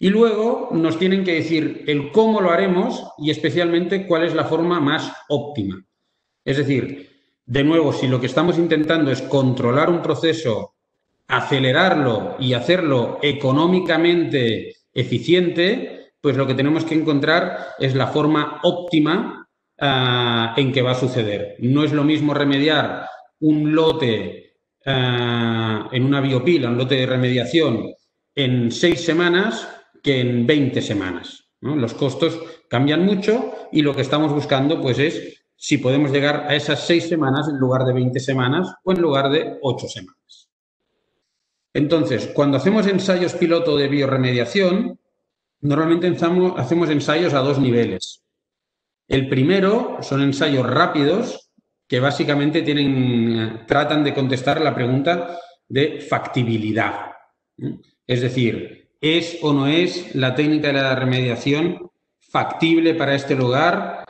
Y luego nos tienen que decir el cómo lo haremos y especialmente cuál es la forma más óptima. Es decir, de nuevo, si lo que estamos intentando es controlar un proceso, acelerarlo y hacerlo económicamente eficiente, pues lo que tenemos que encontrar es la forma óptima en que va a suceder. No es lo mismo remediar un lote en una biopila, un lote de remediación en 6 semanas que en 20 semanas, ¿no? Los costos cambian mucho y lo que estamos buscando pues es si podemos llegar a esas 6 semanas en lugar de 20 semanas o en lugar de 8 semanas. Entonces, cuando hacemos ensayos piloto de biorremediación, Normalmente hacemos ensayos a 2 niveles. El primero son ensayos rápidos que básicamente tratan de contestar la pregunta de factibilidad. Es decir, ¿es o no es la técnica de la remediación factible para este lugar?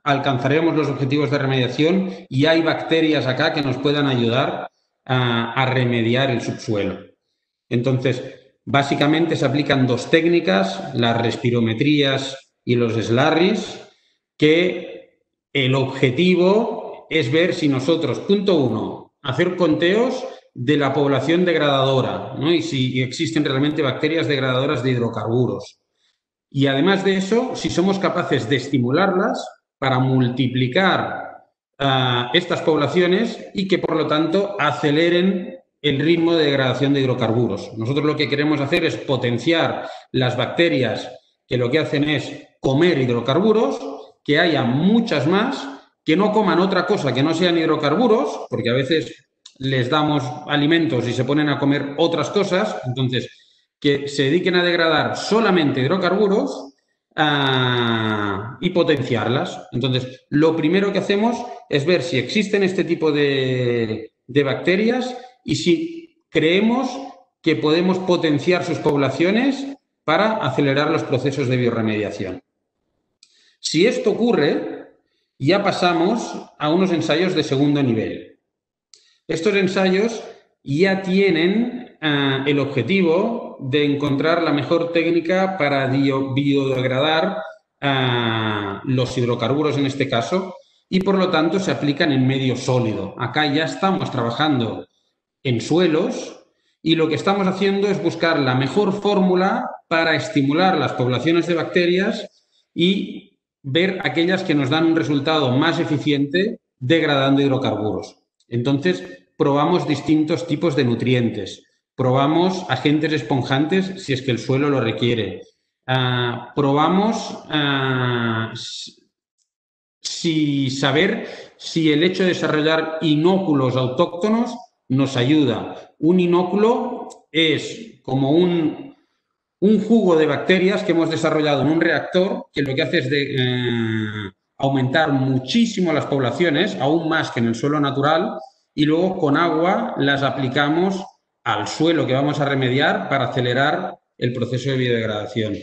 ¿Alcanzaremos los objetivos de remediación? ¿Y hay bacterias acá que nos puedan ayudar a remediar el subsuelo? Entonces, básicamente se aplican 2 técnicas, las respirometrías y los slurries, que el objetivo es ver si nosotros, punto 1, hacer conteos de la población degradadora, ¿no? Y si existen realmente bacterias degradadoras de hidrocarburos. Y además de eso, si somos capaces de estimularlas para multiplicar estas poblaciones y que, por lo tanto, aceleren el ritmo de degradación de hidrocarburos. Nosotros lo que queremos hacer es potenciar las bacterias que lo que hacen es comer hidrocarburos, que haya muchas más, que no coman otra cosa que no sean hidrocarburos, porque a veces les damos alimentos y se ponen a comer otras cosas, entonces que se dediquen a degradar solamente hidrocarburos y potenciarlas. Entonces, lo primero que hacemos es ver si existen este tipo de bacterias y si creemos que podemos potenciar sus poblaciones para acelerar los procesos de biorremediación. Si esto ocurre, ya pasamos a unos ensayos de segundo nivel. Estos ensayos ya tienen el objetivo de encontrar la mejor técnica para biodegradar los hidrocarburos en este caso y por lo tanto se aplican en medio sólido. Acá ya estamos trabajando en suelos y lo que estamos haciendo es buscar la mejor fórmula para estimular las poblaciones de bacterias y ver aquellas que nos dan un resultado más eficiente degradando hidrocarburos. Entonces, probamos distintos tipos de nutrientes, probamos agentes esponjantes si es que el suelo lo requiere, probamos saber si el hecho de desarrollar inóculos autóctonos nos ayuda. Un inóculo es como un jugo de bacterias que hemos desarrollado en un reactor que lo que hace es aumentar muchísimo las poblaciones, aún más que en el suelo natural, y luego con agua las aplicamos al suelo que vamos a remediar para acelerar el proceso de biodegradación.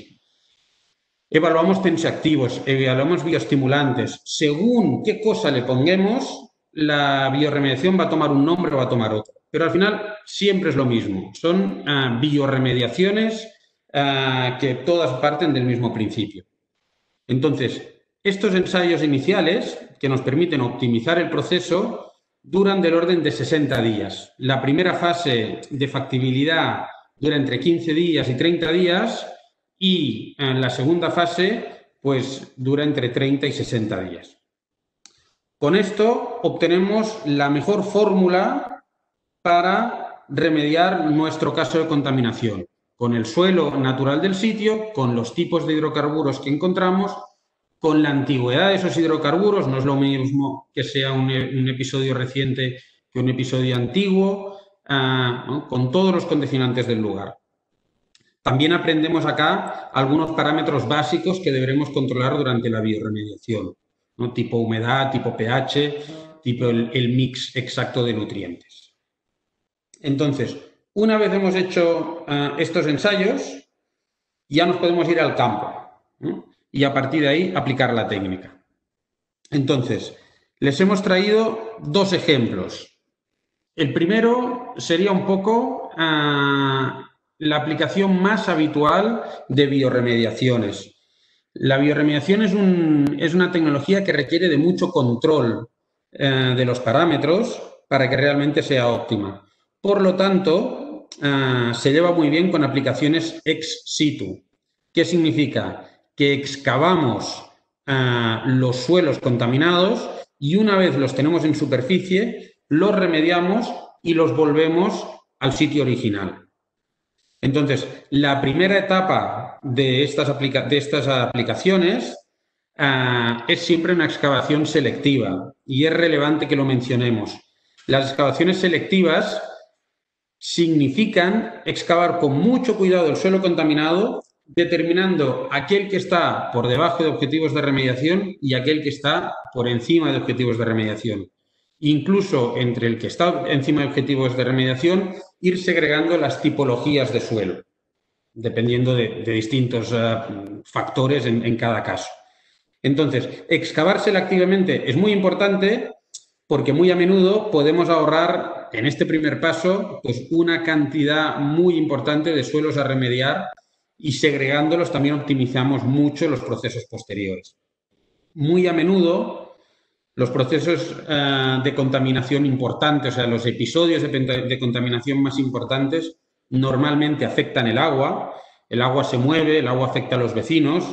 Evaluamos tensioactivos, evaluamos bioestimulantes. Según qué cosa le pongamos, la biorremediación va a tomar un nombre o va a tomar otro. Pero al final siempre es lo mismo. Son biorremediaciones que todas parten del mismo principio. Entonces, estos ensayos iniciales que nos permiten optimizar el proceso duran del orden de 60 días. La primera fase de factibilidad dura entre 15 días y 30 días y la segunda fase pues dura entre 30 y 60 días. Con esto obtenemos la mejor fórmula para remediar nuestro caso de contaminación, con el suelo natural del sitio, con los tipos de hidrocarburos que encontramos, con la antigüedad de esos hidrocarburos, no es lo mismo que sea un episodio reciente que un episodio antiguo, ¿no? Con todos los condicionantes del lugar. También aprendemos acá algunos parámetros básicos que deberemos controlar durante la biorremediación, ¿no? Tipo humedad, tipo pH, tipo el mix exacto de nutrientes. Entonces, una vez hemos hecho estos ensayos, ya nos podemos ir al campo, ¿no? Y a partir de ahí aplicar la técnica. Entonces, les hemos traído 2 ejemplos. El primero sería un poco la aplicación más habitual de biorremediaciones. La biorremediación es una tecnología que requiere de mucho control de los parámetros para que realmente sea óptima. Por lo tanto, se lleva muy bien con aplicaciones ex situ. ¿Qué significa? Que excavamos los suelos contaminados y una vez los tenemos en superficie, los remediamos y los volvemos al sitio original. Entonces, la primera etapa de estas aplicaciones es siempre una excavación selectiva y es relevante que lo mencionemos. Las excavaciones selectivas significan excavar con mucho cuidado el suelo contaminado determinando aquel que está por debajo de objetivos de remediación y aquel que está por encima de objetivos de remediación. Incluso entre el que está encima de objetivos de remediación, ir segregando las tipologías de suelo, dependiendo de distintos factores en cada caso. Entonces, excavar selectivamente es muy importante porque muy a menudo podemos ahorrar en este primer paso pues, una cantidad muy importante de suelos a remediar y segregándolos también optimizamos mucho los procesos posteriores. Muy a menudo los procesos de contaminación importantes, o sea, los episodios de contaminación más importantes normalmente afectan el agua se mueve, el agua afecta a los vecinos.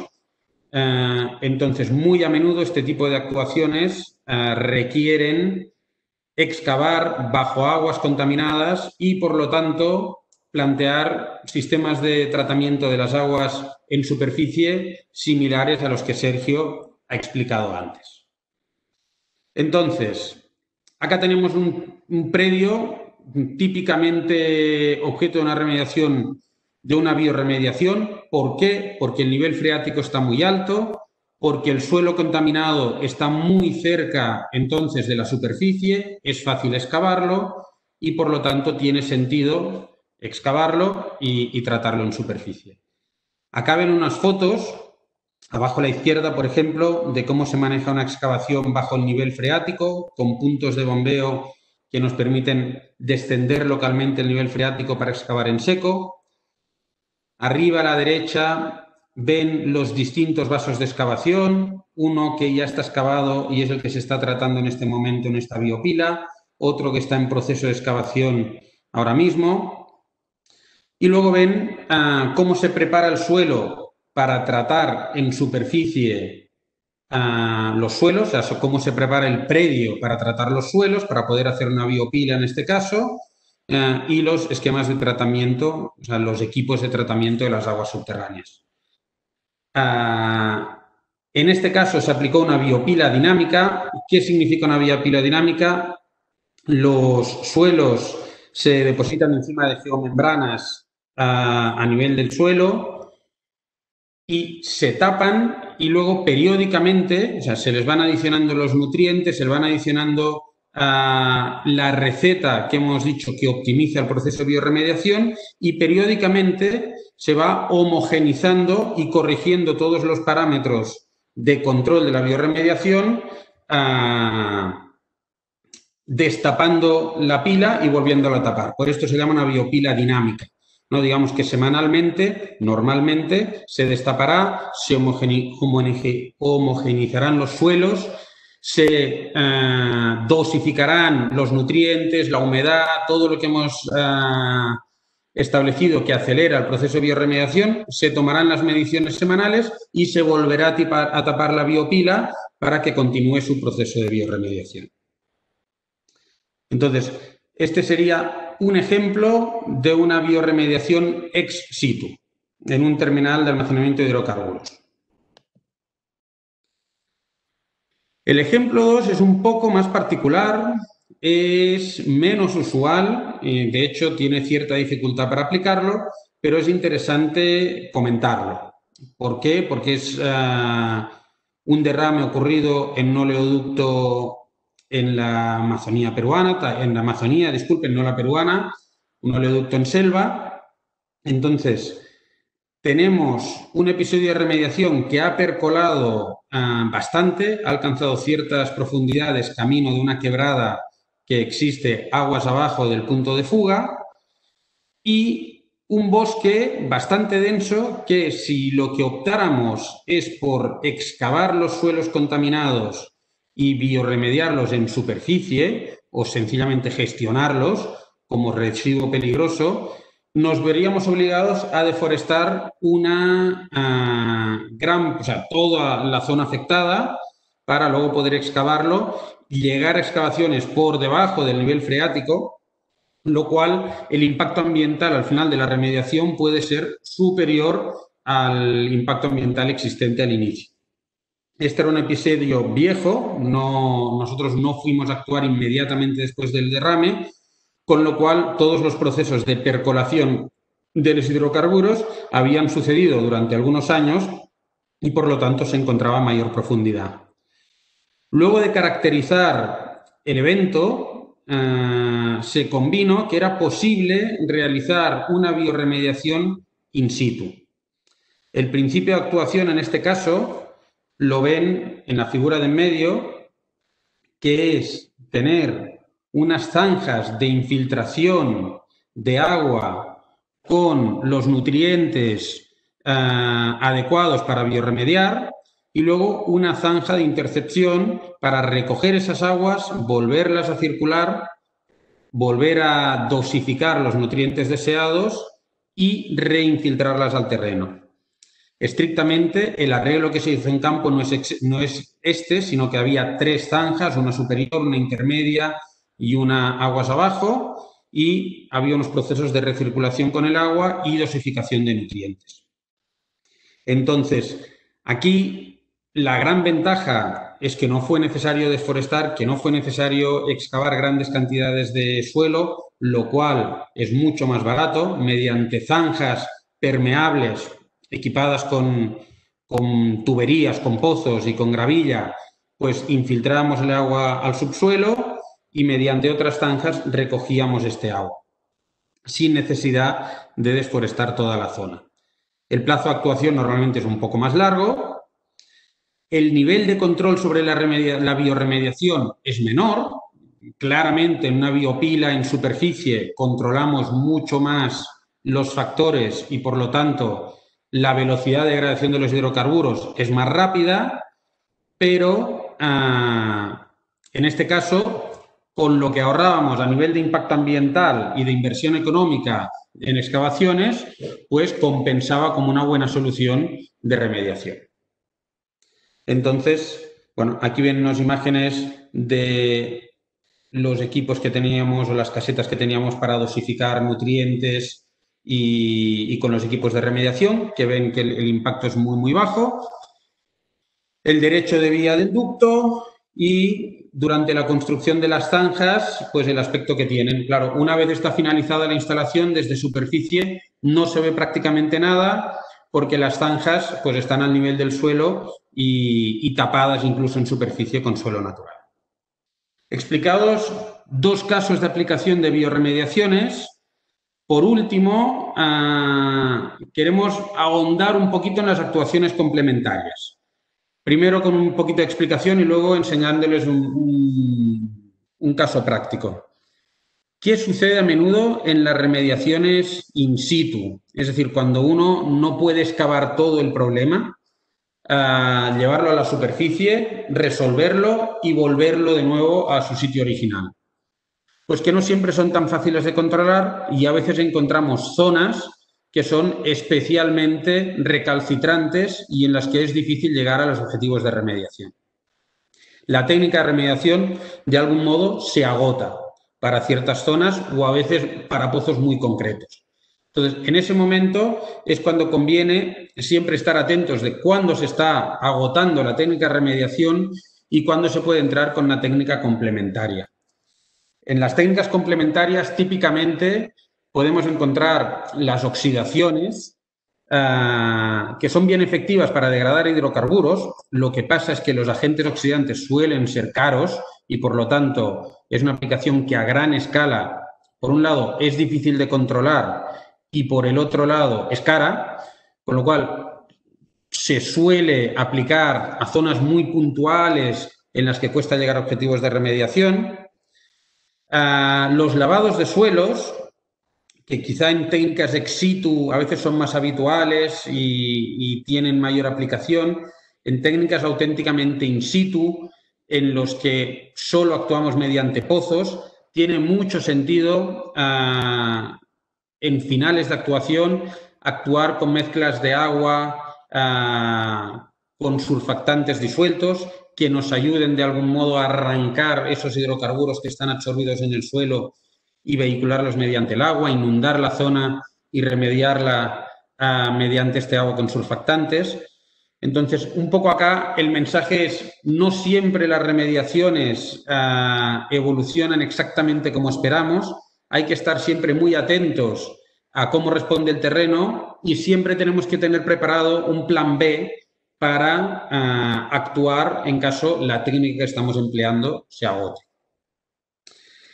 Entonces, muy a menudo este tipo de actuaciones requieren excavar bajo aguas contaminadas y, por lo tanto, plantear sistemas de tratamiento de las aguas en superficie similares a los que Sergio ha explicado antes. Entonces, acá tenemos un predio típicamente objeto de una remediación, de una biorremediación. ¿Por qué? Porque el nivel freático está muy alto, porque el suelo contaminado está muy cerca entonces de la superficie, es fácil excavarlo y por lo tanto tiene sentido excavarlo y tratarlo en superficie. Acá ven unas fotos, abajo a la izquierda, por ejemplo, de cómo se maneja una excavación bajo el nivel freático, con puntos de bombeo que nos permiten descender localmente el nivel freático para excavar en seco. Arriba a la derecha ven los distintos vasos de excavación, uno que ya está excavado y es el que se está tratando en este momento en esta biopila, otro que está en proceso de excavación ahora mismo. Y luego ven cómo se prepara el suelo para tratar en superficie los suelos, o sea, cómo se prepara el predio para tratar los suelos, para poder hacer una biopila en este caso, y los esquemas de tratamiento, o sea, los equipos de tratamiento de las aguas subterráneas. En este caso se aplicó una biopila dinámica. ¿Qué significa una biopila dinámica? Los suelos se depositan encima de geomembranas a nivel del suelo y se tapan y luego periódicamente, o sea, se les van adicionando los nutrientes, se les van adicionando la receta que hemos dicho que optimiza el proceso de biorremediación y periódicamente se va homogenizando y corrigiendo todos los parámetros de control de la biorremediación, destapando la pila y volviéndola a tapar. Por esto se llama una biopila dinámica. ¿No? Digamos que semanalmente, normalmente, se destapará, se homogenizarán los suelos, se dosificarán los nutrientes, la humedad, todo lo que hemos establecido que acelera el proceso de biorremediación, se tomarán las mediciones semanales y se volverá a tapar la biopila para que continúe su proceso de biorremediación. Entonces, este sería un ejemplo de una biorremediación ex situ en un terminal de almacenamiento de hidrocarburos. El ejemplo 2 es un poco más particular, es menos usual, de hecho tiene cierta dificultad para aplicarlo, pero es interesante comentarlo. ¿Por qué? Porque es un derrame ocurrido en un oleoducto en la Amazonía peruana, no la peruana, un oleoducto en selva. Entonces, tenemos un episodio de remediación que ha percolado bastante, ha alcanzado ciertas profundidades camino de una quebrada que existe aguas abajo del punto de fuga y un bosque bastante denso que si lo que optáramos es por excavar los suelos contaminados y biorremediarlos en superficie o sencillamente gestionarlos como residuo peligroso, nos veríamos obligados a deforestar toda la zona afectada para luego poder excavarlo y llegar a excavaciones por debajo del nivel freático, lo cual el impacto ambiental al final de la remediación puede ser superior al impacto ambiental existente al inicio. Este era un episodio viejo, nosotros no fuimos a actuar inmediatamente después del derrame, con lo cual todos los procesos de percolación de los hidrocarburos habían sucedido durante algunos años y por lo tanto se encontraba a mayor profundidad. Luego de caracterizar el evento, se convino que era posible realizar una biorremediación in situ. El principio de actuación en este caso lo ven en la figura de en medio, que es tener unas zanjas de infiltración de agua con los nutrientes adecuados para biorremediar y luego una zanja de intercepción para recoger esas aguas, volverlas a circular, volver a dosificar los nutrientes deseados y reinfiltrarlas al terreno. Estrictamente, el arreglo que se hizo en campo no es este, sino que había 3 zanjas, una superior, una intermedia y una aguas abajo, y había unos procesos de recirculación con el agua y dosificación de nutrientes. Entonces, aquí la gran ventaja es que no fue necesario desforestar, que no fue necesario excavar grandes cantidades de suelo, lo cual es mucho más barato, mediante zanjas permeables equipadas con tuberías, con pozos y con gravilla, pues infiltrábamos el agua al subsuelo y mediante otras zanjas recogíamos este agua, sin necesidad de desforestar toda la zona. El plazo de actuación normalmente es un poco más largo. El nivel de control sobre la biorremediación es menor. Claramente en una biopila en superficie controlamos mucho más los factores y por lo tanto la velocidad de degradación de los hidrocarburos es más rápida, pero en este caso, con lo que ahorrábamos a nivel de impacto ambiental y de inversión económica en excavaciones, pues compensaba como una buena solución de remediación. Entonces, bueno, aquí vienen unas imágenes de los equipos que teníamos o las casetas que teníamos para dosificar nutrientes y con los equipos de remediación, que ven que el impacto es muy, muy bajo. El derecho de vía del ducto y durante la construcción de las zanjas, pues el aspecto que tienen. Claro, una vez está finalizada la instalación, desde superficie no se ve prácticamente nada porque las zanjas pues están al nivel del suelo y tapadas incluso en superficie con suelo natural. Explicados 2 casos de aplicación de biorremediaciones. Por último, queremos ahondar un poquito en las actuaciones complementarias. Primero con un poquito de explicación y luego enseñándoles un caso práctico. ¿Qué sucede a menudo en las remediaciones in situ? Es decir, cuando uno no puede excavar todo el problema, llevarlo a la superficie, resolverlo y volverlo de nuevo a su sitio original. Pues que no siempre son tan fáciles de controlar y a veces encontramos zonas que son especialmente recalcitrantes y en las que es difícil llegar a los objetivos de remediación. La técnica de remediación, de algún modo, se agota para ciertas zonas o a veces para pozos muy concretos. Entonces, en ese momento es cuando conviene siempre estar atentos de cuándo se está agotando la técnica de remediación y cuándo se puede entrar con una técnica complementaria. En las técnicas complementarias, típicamente, podemos encontrar las oxidaciones, que son bien efectivas para degradar hidrocarburos. Lo que pasa es que los agentes oxidantes suelen ser caros y, por lo tanto, es una aplicación que a gran escala, por un lado, es difícil de controlar y, por el otro lado, es cara, con lo cual se suele aplicar a zonas muy puntuales en las que cuesta llegar a objetivos de remediación. Los lavados de suelos, que quizá en técnicas ex situ a veces son más habituales y tienen mayor aplicación, en técnicas auténticamente in situ, en los que solo actuamos mediante pozos, tiene mucho sentido en finales de actuación actuar con mezclas de agua, con surfactantes disueltos, que nos ayuden de algún modo a arrancar esos hidrocarburos que están absorbidos en el suelo y vehicularlos mediante el agua, inundar la zona y remediarla mediante este agua con surfactantes. Entonces, un poco acá el mensaje es: no siempre las remediaciones evolucionan exactamente como esperamos. Hay que estar siempre muy atentos a cómo responde el terreno y siempre tenemos que tener preparado un plan B para actuar en caso la técnica que estamos empleando se agote.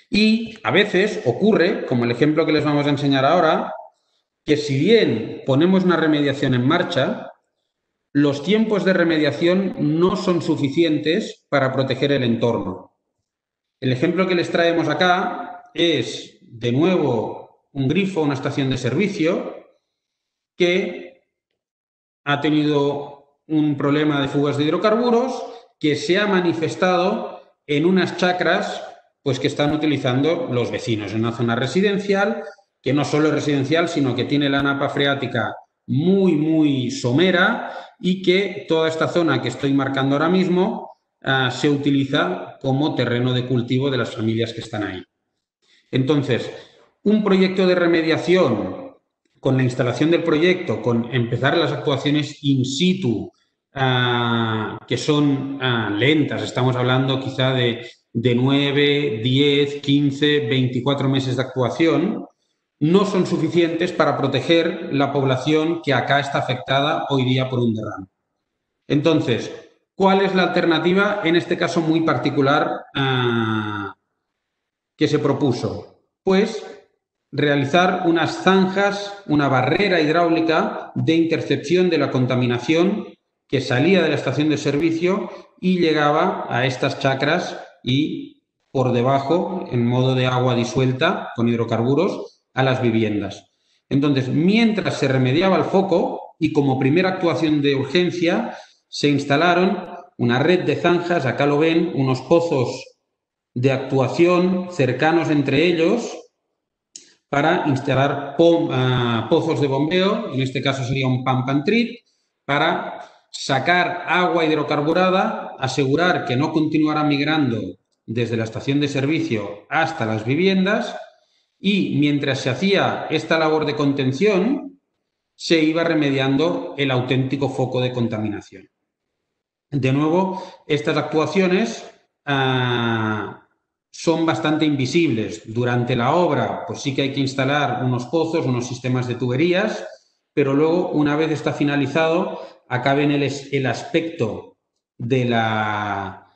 Y a veces ocurre, como el ejemplo que les vamos a enseñar ahora, que si bien ponemos una remediación en marcha, los tiempos de remediación no son suficientes para proteger el entorno. El ejemplo que les traemos acá es, de nuevo, un grifo, una estación de servicio que ha tenido un problema de fugas de hidrocarburos que se ha manifestado en unas chacras pues, que están utilizando los vecinos en una zona residencial, que no solo es residencial, sino que tiene la napa freática muy, muy somera y que toda esta zona que estoy marcando ahora mismo se utiliza como terreno de cultivo de las familias que están ahí. Entonces, un proyecto de remediación con la instalación del proyecto, con empezar las actuaciones in situ, que son lentas, estamos hablando quizá de 9, 10, 15, 24 meses de actuación, no son suficientes para proteger la población que acá está afectada hoy día por un derrame. Entonces, ¿cuál es la alternativa en este caso muy particular que se propuso? Pues realizar unas zanjas, una barrera hidráulica de intercepción de la contaminación que salía de la estación de servicio y llegaba a estas chacras y por debajo, en modo de agua disuelta con hidrocarburos, a las viviendas. Entonces, mientras se remediaba el foco y como primera actuación de urgencia, se instalaron una red de zanjas, acá lo ven, unos pozos de actuación cercanos entre ellos para instalar pozos de bombeo, en este caso sería un pump and treat, para sacar agua hidrocarburada, asegurar que no continuara migrando desde la estación de servicio hasta las viviendas y mientras se hacía esta labor de contención, se iba remediando el auténtico foco de contaminación. De nuevo, estas actuaciones son bastante invisibles. Durante la obra, pues sí que hay que instalar unos pozos, unos sistemas de tuberías, pero luego, una vez está finalizado, acá ven el aspecto de la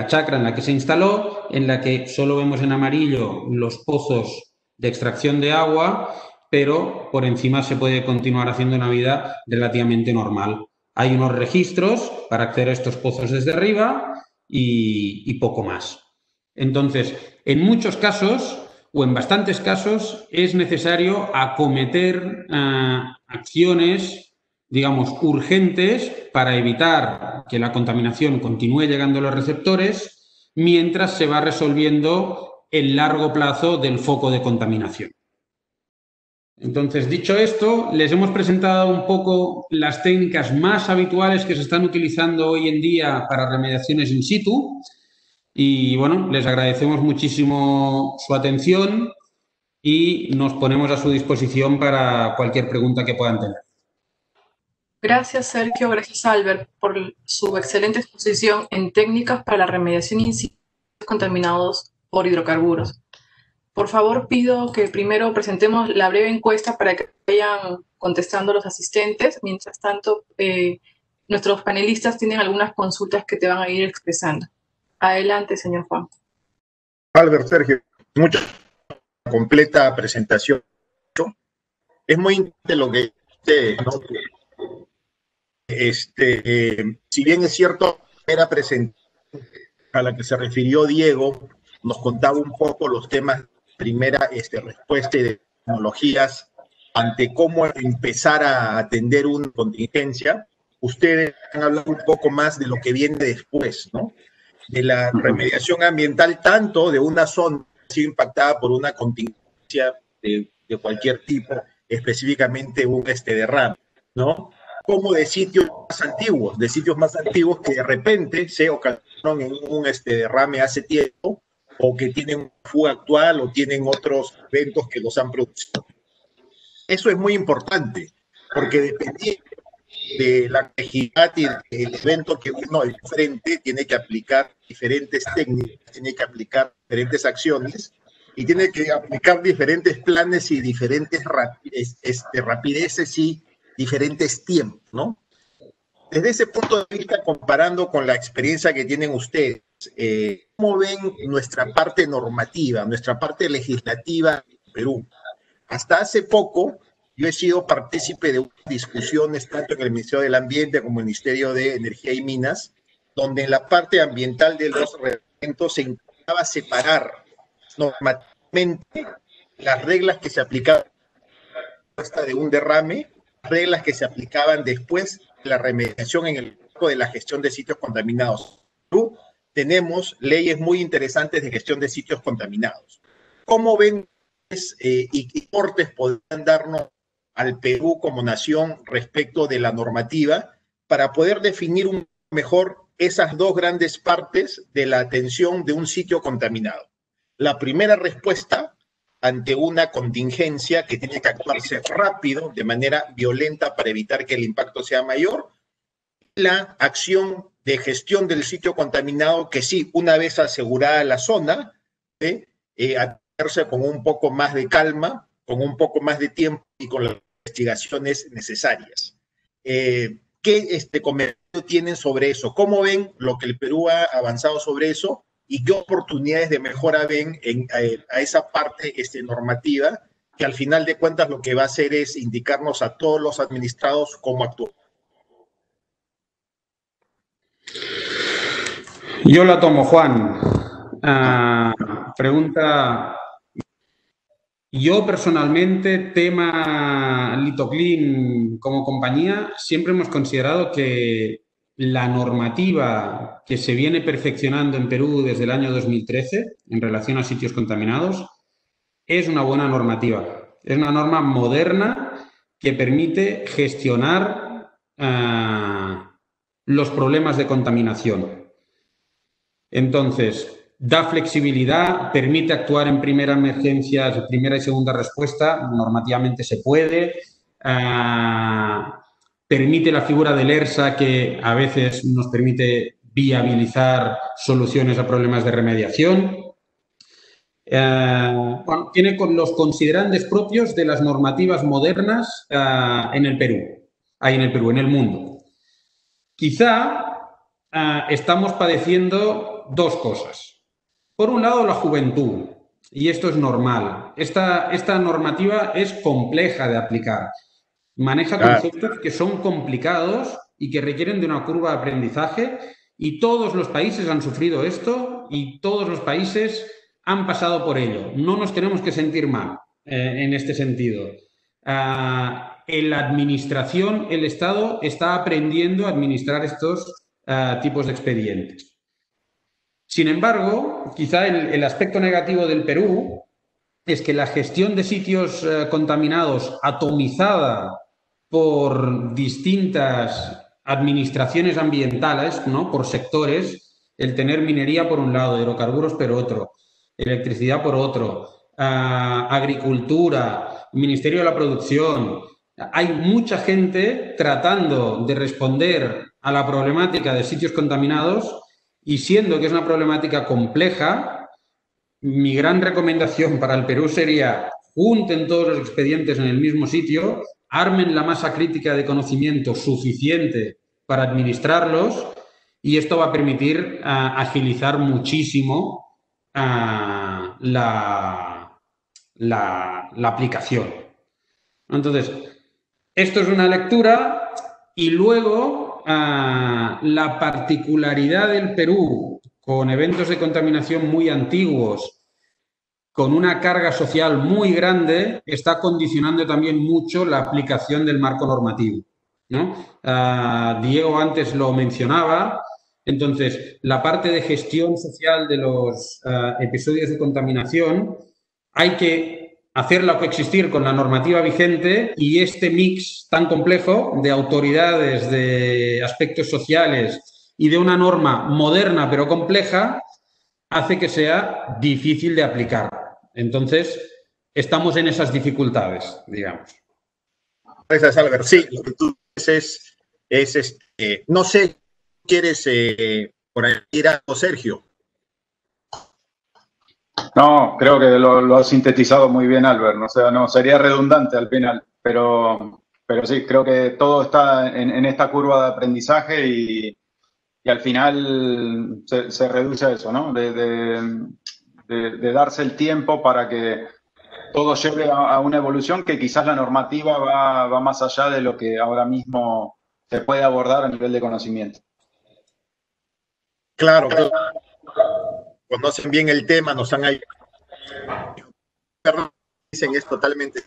chacra en la que se instaló, en la que solo vemos en amarillo los pozos de extracción de agua, pero por encima se puede continuar haciendo una vida relativamente normal. Hay unos registros para acceder a estos pozos desde arriba y poco más. Entonces, en muchos casos, o en bastantes casos, es necesario acometer acciones, digamos, urgentes para evitar que la contaminación continúe llegando a los receptores mientras se va resolviendo el largo plazo del foco de contaminación. Entonces, dicho esto, les hemos presentado un poco las técnicas más habituales que se están utilizando hoy en día para remediaciones in situ y, bueno, les agradecemos muchísimo su atención y nos ponemos a su disposición para cualquier pregunta que puedan tener. Gracias, Sergio. Gracias, Albert, por su excelente exposición en técnicas para la remediación in situ contaminados por hidrocarburos. Por favor, pido que primero presentemos la breve encuesta para que vayan contestando los asistentes. Mientras tanto, nuestros panelistas tienen algunas consultas que te van a ir expresando. Adelante, señor Juan. Albert, Sergio, mucha completa presentación. Es muy interesante lo que usted, ¿no? Si bien es cierto, era presentación a la que se refirió Diego, nos contaba un poco los temas de primera respuesta y de tecnologías ante cómo empezar a atender una contingencia. Ustedes han hablado un poco más de lo que viene después, ¿no? De la remediación ambiental, tanto de una zona que ha sido impactada por una contingencia de cualquier tipo, específicamente un derrame, ¿no? Como de sitios más antiguos que de repente se ocasionaron en un derrame hace tiempo o que tienen una fuga actual o tienen otros eventos que los han producido. Eso es muy importante, porque dependiendo de la complejidad y del evento que uno enfrente, tiene que aplicar diferentes técnicas, tiene que aplicar diferentes acciones y tiene que aplicar diferentes planes y diferentes rapideces y diferentes tiempos, ¿no? Desde ese punto de vista, comparando con la experiencia que tienen ustedes, ¿cómo ven nuestra parte normativa, nuestra parte legislativa en Perú? Hasta hace poco, yo he sido partícipe de unas discusiones tanto en el Ministerio del Ambiente como en el Ministerio de Energía y Minas, donde en la parte ambiental de los reglamentos se intentaba separar normativamente las reglas que se aplicaban de un derrame, las reglas que se aplicaban después de la remediación en el marco de la gestión de sitios contaminados. En Perú tenemos leyes muy interesantes de gestión de sitios contaminados. ¿Cómo ven y qué aportes podrían darnos al Perú como nación respecto de la normativa para poder definir mejor esas dos grandes partes de la atención de un sitio contaminado? La primera respuesta ante una contingencia que tiene que actuarse rápido, de manera violenta para evitar que el impacto sea mayor, la acción de gestión del sitio contaminado que sí, una vez asegurada la zona, atenderse con un poco más de calma, con un poco más de tiempo y con las investigaciones necesarias. ¿Qué comentario tienen sobre eso? ¿Cómo ven lo que el Perú ha avanzado sobre eso? ¿Y qué oportunidades de mejora ven a esa parte normativa que al final de cuentas lo que va a hacer es indicarnos a todos los administrados cómo actuar? Yo la tomo, Juan. Pregunta. Yo personalmente, tema Litoclean como compañía, siempre hemos considerado que la normativa que se viene perfeccionando en Perú desde el año 2013 en relación a sitios contaminados es una buena normativa. Es una norma moderna que permite gestionar los problemas de contaminación. Entonces, da flexibilidad, permite actuar en primera emergencia, primera y segunda respuesta, normativamente se puede, permite la figura del ERSA que a veces nos permite viabilizar soluciones a problemas de remediación. Bueno, tiene los considerandes propios de las normativas modernas en el mundo. Quizá estamos padeciendo dos cosas. Por un lado, la juventud, y esto es normal. Esta normativa es compleja de aplicar. Maneja conceptos que son complicados y que requieren de una curva de aprendizaje, y todos los países han sufrido esto y todos los países han pasado por ello. No nos tenemos que sentir mal en este sentido. En la administración, el Estado está aprendiendo a administrar estos tipos de expedientes. Sin embargo, quizá el aspecto negativo del Perú es que la gestión de sitios contaminados atomizada por distintas administraciones ambientales, ¿no? Por sectores, el tener minería por un lado, hidrocarburos por otro, electricidad por otro, agricultura, Ministerio de la Producción. Hay mucha gente tratando de responder a la problemática de sitios contaminados y siendo que es una problemática compleja, mi gran recomendación para el Perú sería junten todos los expedientes en el mismo sitio, armen la masa crítica de conocimiento suficiente para administrarlos y esto va a permitir agilizar muchísimo la aplicación. Entonces, esto es una lectura y luego la particularidad del Perú con eventos de contaminación muy antiguos, con una carga social muy grande, está condicionando también mucho la aplicación del marco normativo, ¿no? Diego antes lo mencionaba. Entonces, la parte de gestión social de los episodios de contaminación hay que hacerla coexistir con la normativa vigente y este mix tan complejo de autoridades, de aspectos sociales y de una norma moderna pero compleja hace que sea difícil de aplicar. Entonces, estamos en esas dificultades, digamos. Gracias, Albert. Sí, lo que tú dices es no sé, ¿quieres por ahí ir algo, Sergio? No, creo que lo ha sintetizado muy bien, Albert. O sea, no, sería redundante al final, pero sí, creo que todo está en esta curva de aprendizaje y al final se reduce a eso, ¿no? De darse el tiempo para que todo lleve a una evolución que quizás la normativa va más allá de lo que ahora mismo se puede abordar a nivel de conocimiento. Claro, conocen bien el tema, nos han ayudado. Dicen es totalmente.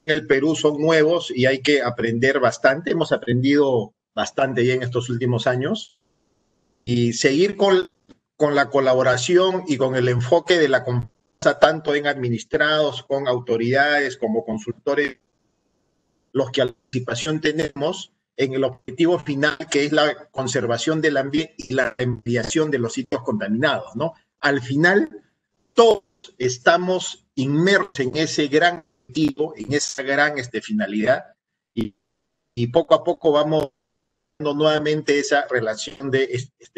En el Perú son nuevos y hay que aprender bastante. Hemos aprendido bastante ya en estos últimos años y seguir con la colaboración y con el enfoque de la confianza tanto en administrados, con autoridades como consultores, los que a la participación tenemos en el objetivo final, que es la conservación del ambiente y la remediación de los sitios contaminados, ¿no? Al final, todos estamos inmersos en ese gran objetivo, en esa gran finalidad, y poco a poco vamos dando nuevamente esa relación de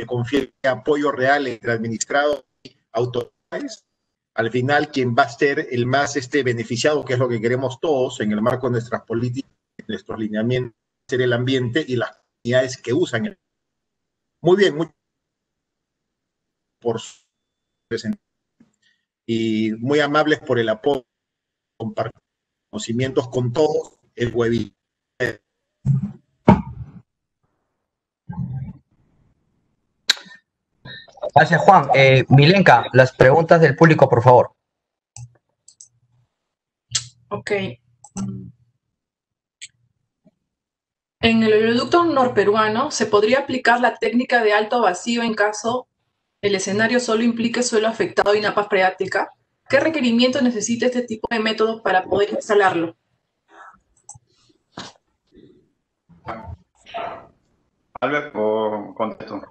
confianza, apoyo real entre administrados y autoridades. Al final, quien va a ser el más beneficiado, que es lo que queremos todos en el marco de nuestras políticas, de nuestros lineamientos, ser el ambiente y las comunidades que usan el. Muy bien, por su presentación y muy amables por el apoyo, compartir conocimientos con todos el webinar. Gracias, Juan. Milenka, las preguntas del público, por favor. Ok. En el oleoducto norperuano, ¿se podría aplicar la técnica de alto vacío en caso el escenario solo implique suelo afectado y napas freáticas? ¿Qué requerimiento necesita este tipo de métodos para poder instalarlo? Albert, o contesto.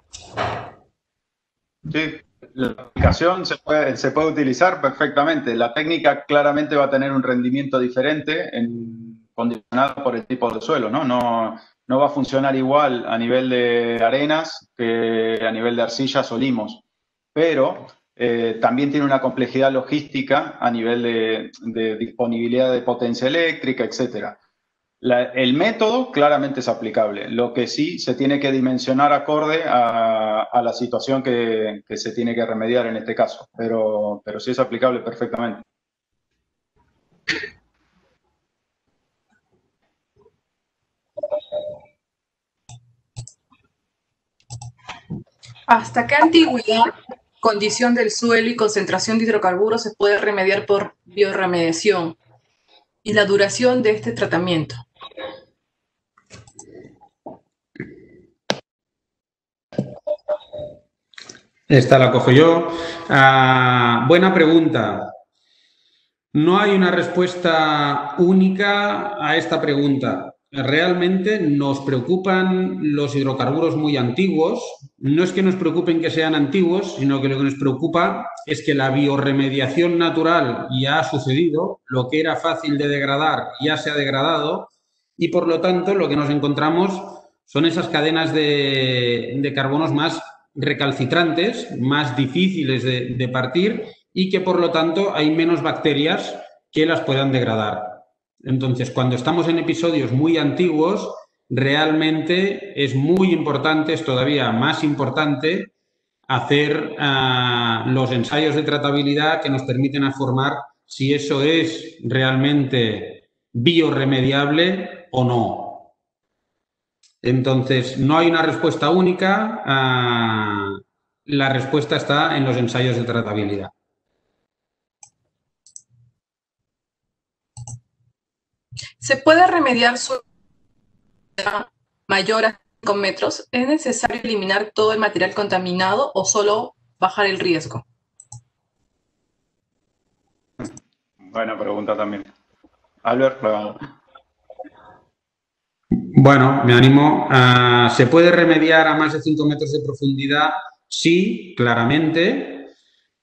Sí, la aplicación se puede utilizar perfectamente. La técnica claramente va a tener un rendimiento diferente condicionado por el tipo de suelo, ¿no? No va a funcionar igual a nivel de arenas que a nivel de arcillas o limos, pero también tiene una complejidad logística a nivel de disponibilidad de potencia eléctrica, etcétera. El método claramente es aplicable, lo que sí se tiene que dimensionar acorde a la situación que se tiene que remediar en este caso, pero sí es aplicable perfectamente. ¿Hasta qué antigüedad, condición del suelo y concentración de hidrocarburos se puede remediar por bioremediación? Y la duración de este tratamiento. Esta la cojo yo. Buena pregunta. No hay una respuesta única a esta pregunta. Realmente nos preocupan los hidrocarburos muy antiguos. No es que nos preocupen que sean antiguos, sino que lo que nos preocupa es que la biorremediación natural ya ha sucedido, lo que era fácil de degradar ya se ha degradado y, por lo tanto, lo que nos encontramos son esas cadenas de carbonos más recalcitrantes, más difíciles de partir y que, por lo tanto, hay menos bacterias que las puedan degradar. Entonces, cuando estamos en episodios muy antiguos, realmente es muy importante, es todavía más importante, hacer los ensayos de tratabilidad que nos permiten informar si eso es realmente biorremediable o no. Entonces, no hay una respuesta única, la respuesta está en los ensayos de tratabilidad. ¿Se puede remediar su mayor a 5 metros? ¿Es necesario eliminar todo el material contaminado o solo bajar el riesgo? Buena pregunta también. Albert, Bueno, me animo. ¿Se puede remediar a más de 5 metros de profundidad? Sí, claramente.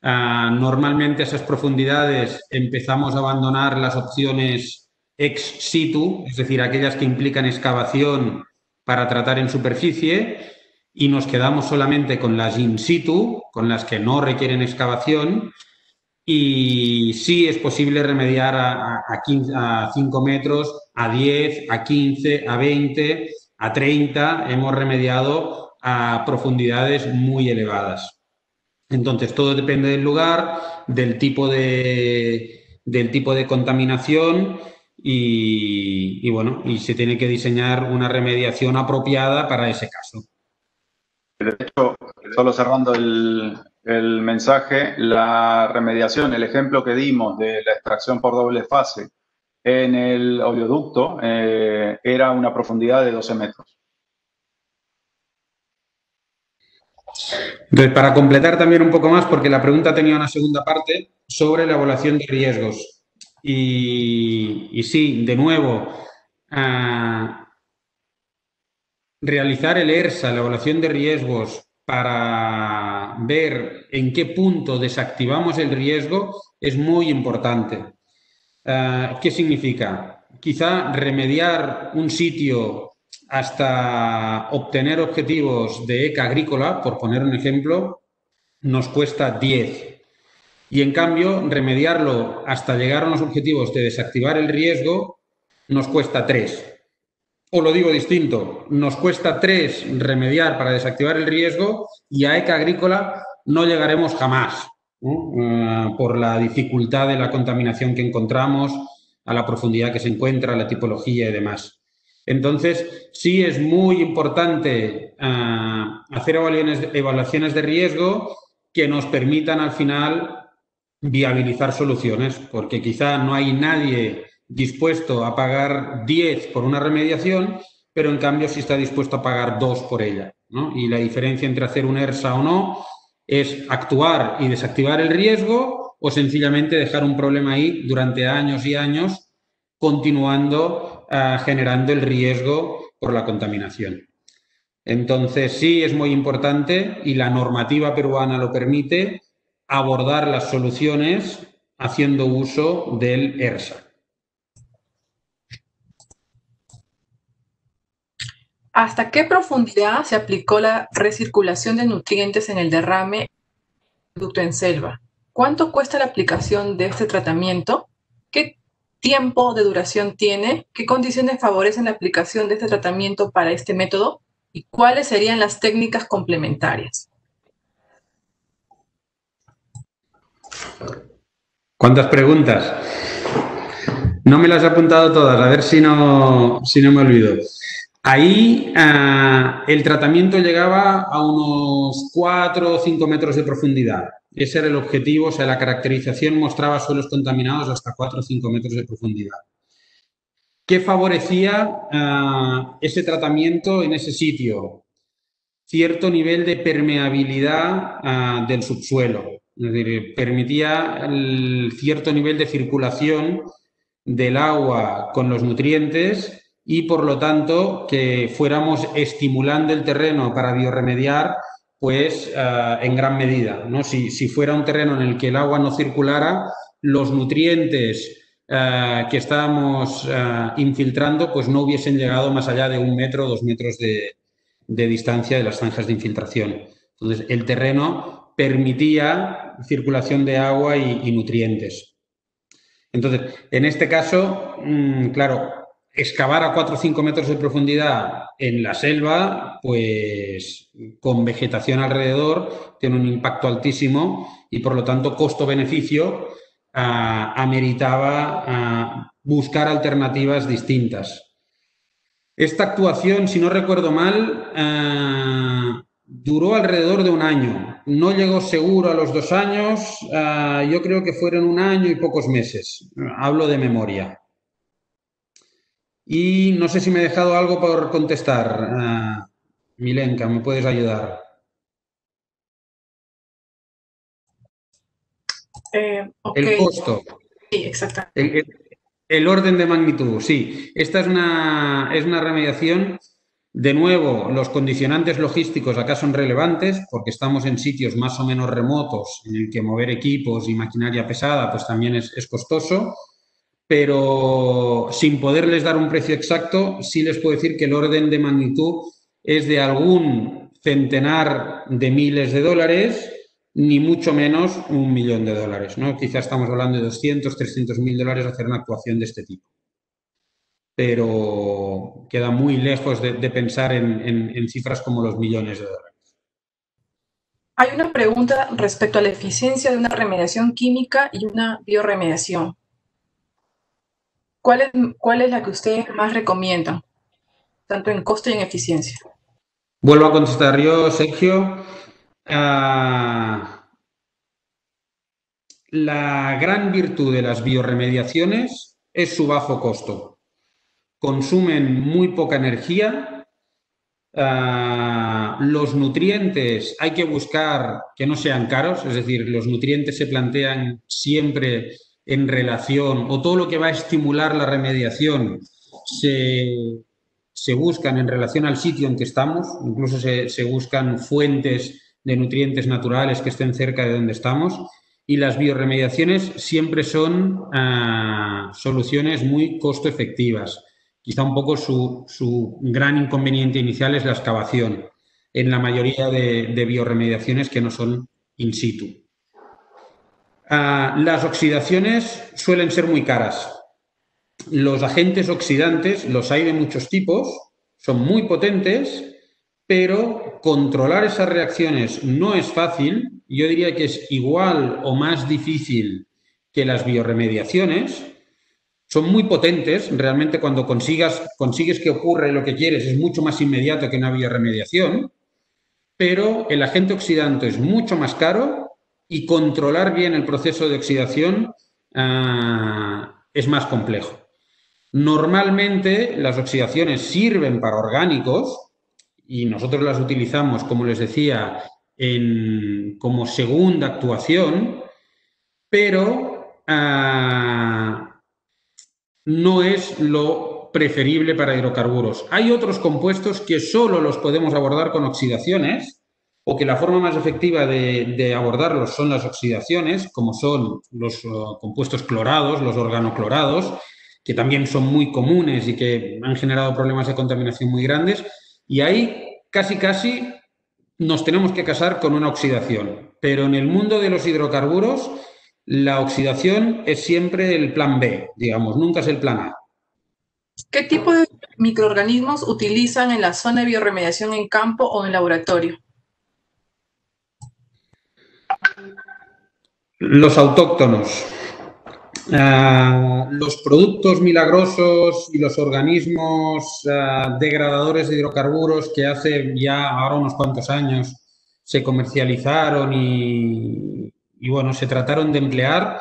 Normalmente a esas profundidades empezamos a abandonar las opciones ex situ, es decir, aquellas que implican excavación para tratar en superficie, y nos quedamos solamente con las in situ, con las que no requieren excavación, y sí es posible remediar a 5 metros, a 10, a 15, a 20, a 30. Hemos remediado a profundidades muy elevadas. Entonces, todo depende del lugar, del tipo de contaminación y bueno, y se tiene que diseñar una remediación apropiada para ese caso. De hecho, solo cerrando el mensaje, la remediación, el ejemplo que dimos de la extracción por doble fase en el oleoducto era una profundidad de 12 metros. Entonces, para completar también un poco más, porque la pregunta tenía una segunda parte sobre la evaluación de riesgos. Y sí, de nuevo, realizar el ERSA, la evaluación de riesgos, para ver en qué punto desactivamos el riesgo es muy importante. ¿Qué significa? Quizá remediar un sitio hasta obtener objetivos de ECA agrícola, por poner un ejemplo, nos cuesta 10. Y en cambio, remediarlo hasta llegar a los objetivos de desactivar el riesgo nos cuesta 3. O lo digo distinto, nos cuesta 3 remediar para desactivar el riesgo y a ECA agrícola no llegaremos jamás, ¿no? Por la dificultad de la contaminación que encontramos, a la profundidad que se encuentra, la tipología y demás. Entonces, sí es muy importante hacer evaluaciones de riesgo que nos permitan al final viabilizar soluciones, porque quizá no hay nadie dispuesto a pagar 10 por una remediación, pero en cambio sí está dispuesto a pagar 2 por ella, ¿no? Y la diferencia entre hacer un ERSA o no es actuar y desactivar el riesgo o sencillamente dejar un problema ahí durante años y años, continuando generando el riesgo por la contaminación. Entonces sí es muy importante, y la normativa peruana lo permite, abordar las soluciones haciendo uso del ERSA. ¿Hasta qué profundidad se aplicó la recirculación de nutrientes en el derrame del producto en selva? ¿Cuánto cuesta la aplicación de este tratamiento? ¿Qué tiempo de duración tiene? ¿Qué condiciones favorecen la aplicación de este tratamiento para este método? ¿Y cuáles serían las técnicas complementarias? ¿Cuántas preguntas? No me las he apuntado todas, a ver si no me olvido. Ahí el tratamiento llegaba a unos 4 o 5 metros de profundidad. Ese era el objetivo, o sea, la caracterización mostraba suelos contaminados hasta 4 o 5 metros de profundidad. ¿Qué favorecía ese tratamiento en ese sitio? Cierto nivel de permeabilidad del subsuelo. Es decir, permitía cierto nivel de circulación del agua con los nutrientes y, por lo tanto, que fuéramos estimulando el terreno para biorremediar, pues, en gran medida, ¿no? Si fuera un terreno en el que el agua no circulara, los nutrientes que estábamos infiltrando, pues no hubiesen llegado más allá de 1 metro o 2 metros de distancia de las zanjas de infiltración. Entonces, el terreno permitía circulación de agua y nutrientes. Entonces, en este caso, claro, excavar a 4 o 5 metros de profundidad en la selva, pues con vegetación alrededor, tiene un impacto altísimo y, por lo tanto, costo-beneficio ameritaba buscar alternativas distintas. Esta actuación, si no recuerdo mal, duró alrededor de 1 año. No llegó seguro a los 2 años, yo creo que fueron 1 año y pocos meses. Hablo de memoria. Y no sé si me he dejado algo por contestar. Milenka, ¿me puedes ayudar? Okay. El costo. Sí, exactamente. El orden de magnitud, sí. Esta es una remediación. De nuevo, los condicionantes logísticos acá son relevantes porque estamos en sitios más o menos remotos en el que mover equipos y maquinaria pesada pues también es costoso, pero sin poderles dar un precio exacto, sí les puedo decir que el orden de magnitud es de algún centenar de miles de dólares, ni mucho menos $1.000.000, ¿no? Quizás estamos hablando de 200, 300.000 dólares hacer una actuación de este tipo. Pero queda muy lejos de pensar en cifras como los millones de dólares. Hay una pregunta respecto a la eficiencia de una remediación química y una bioremediación. ¿Cuál es la que ustedes más recomiendan, tanto en costo y en eficiencia? Vuelvo a contestar yo, Sergio. La gran virtud de las bioremediaciones es su bajo costo. Consumen muy poca energía. Los nutrientes hay que buscar que no sean caros, es decir, los nutrientes se plantean siempre en relación, o todo lo que va a estimular la remediación se buscan en relación al sitio en que estamos, incluso se buscan fuentes de nutrientes naturales que estén cerca de donde estamos, y las bioremediaciones siempre son soluciones muy costo efectivas. Quizá un poco su gran inconveniente inicial es la excavación, en la mayoría de bioremediaciones que no son in situ. Las oxidaciones suelen ser muy caras. Los agentes oxidantes, los hay de muchos tipos, son muy potentes, pero controlar esas reacciones no es fácil. Yo diría que es igual o más difícil que las bioremediaciones. Son muy potentes, realmente cuando consigues que ocurra lo que quieres es mucho más inmediato que una bioremediación, pero el agente oxidante es mucho más caro y controlar bien el proceso de oxidación es más complejo. Normalmente las oxidaciones sirven para orgánicos y nosotros las utilizamos, como les decía, como segunda actuación, pero no es lo preferible para hidrocarburos. Hay otros compuestos que solo los podemos abordar con oxidaciones o que la forma más efectiva de abordarlos son las oxidaciones, como son los compuestos clorados, los organoclorados, que también son muy comunes y que han generado problemas de contaminación muy grandes, y ahí casi nos tenemos que casar con una oxidación. Pero en el mundo de los hidrocarburos, la oxidación es siempre el plan B, digamos, nunca es el plan A. ¿Qué tipo de microorganismos utilizan en la zona de bioremediación en campo o en laboratorio? Los autóctonos. Los productos milagrosos y los organismos degradadores de hidrocarburos que hace ya ahora unos cuantos años se comercializaron y bueno, se trataron de emplear,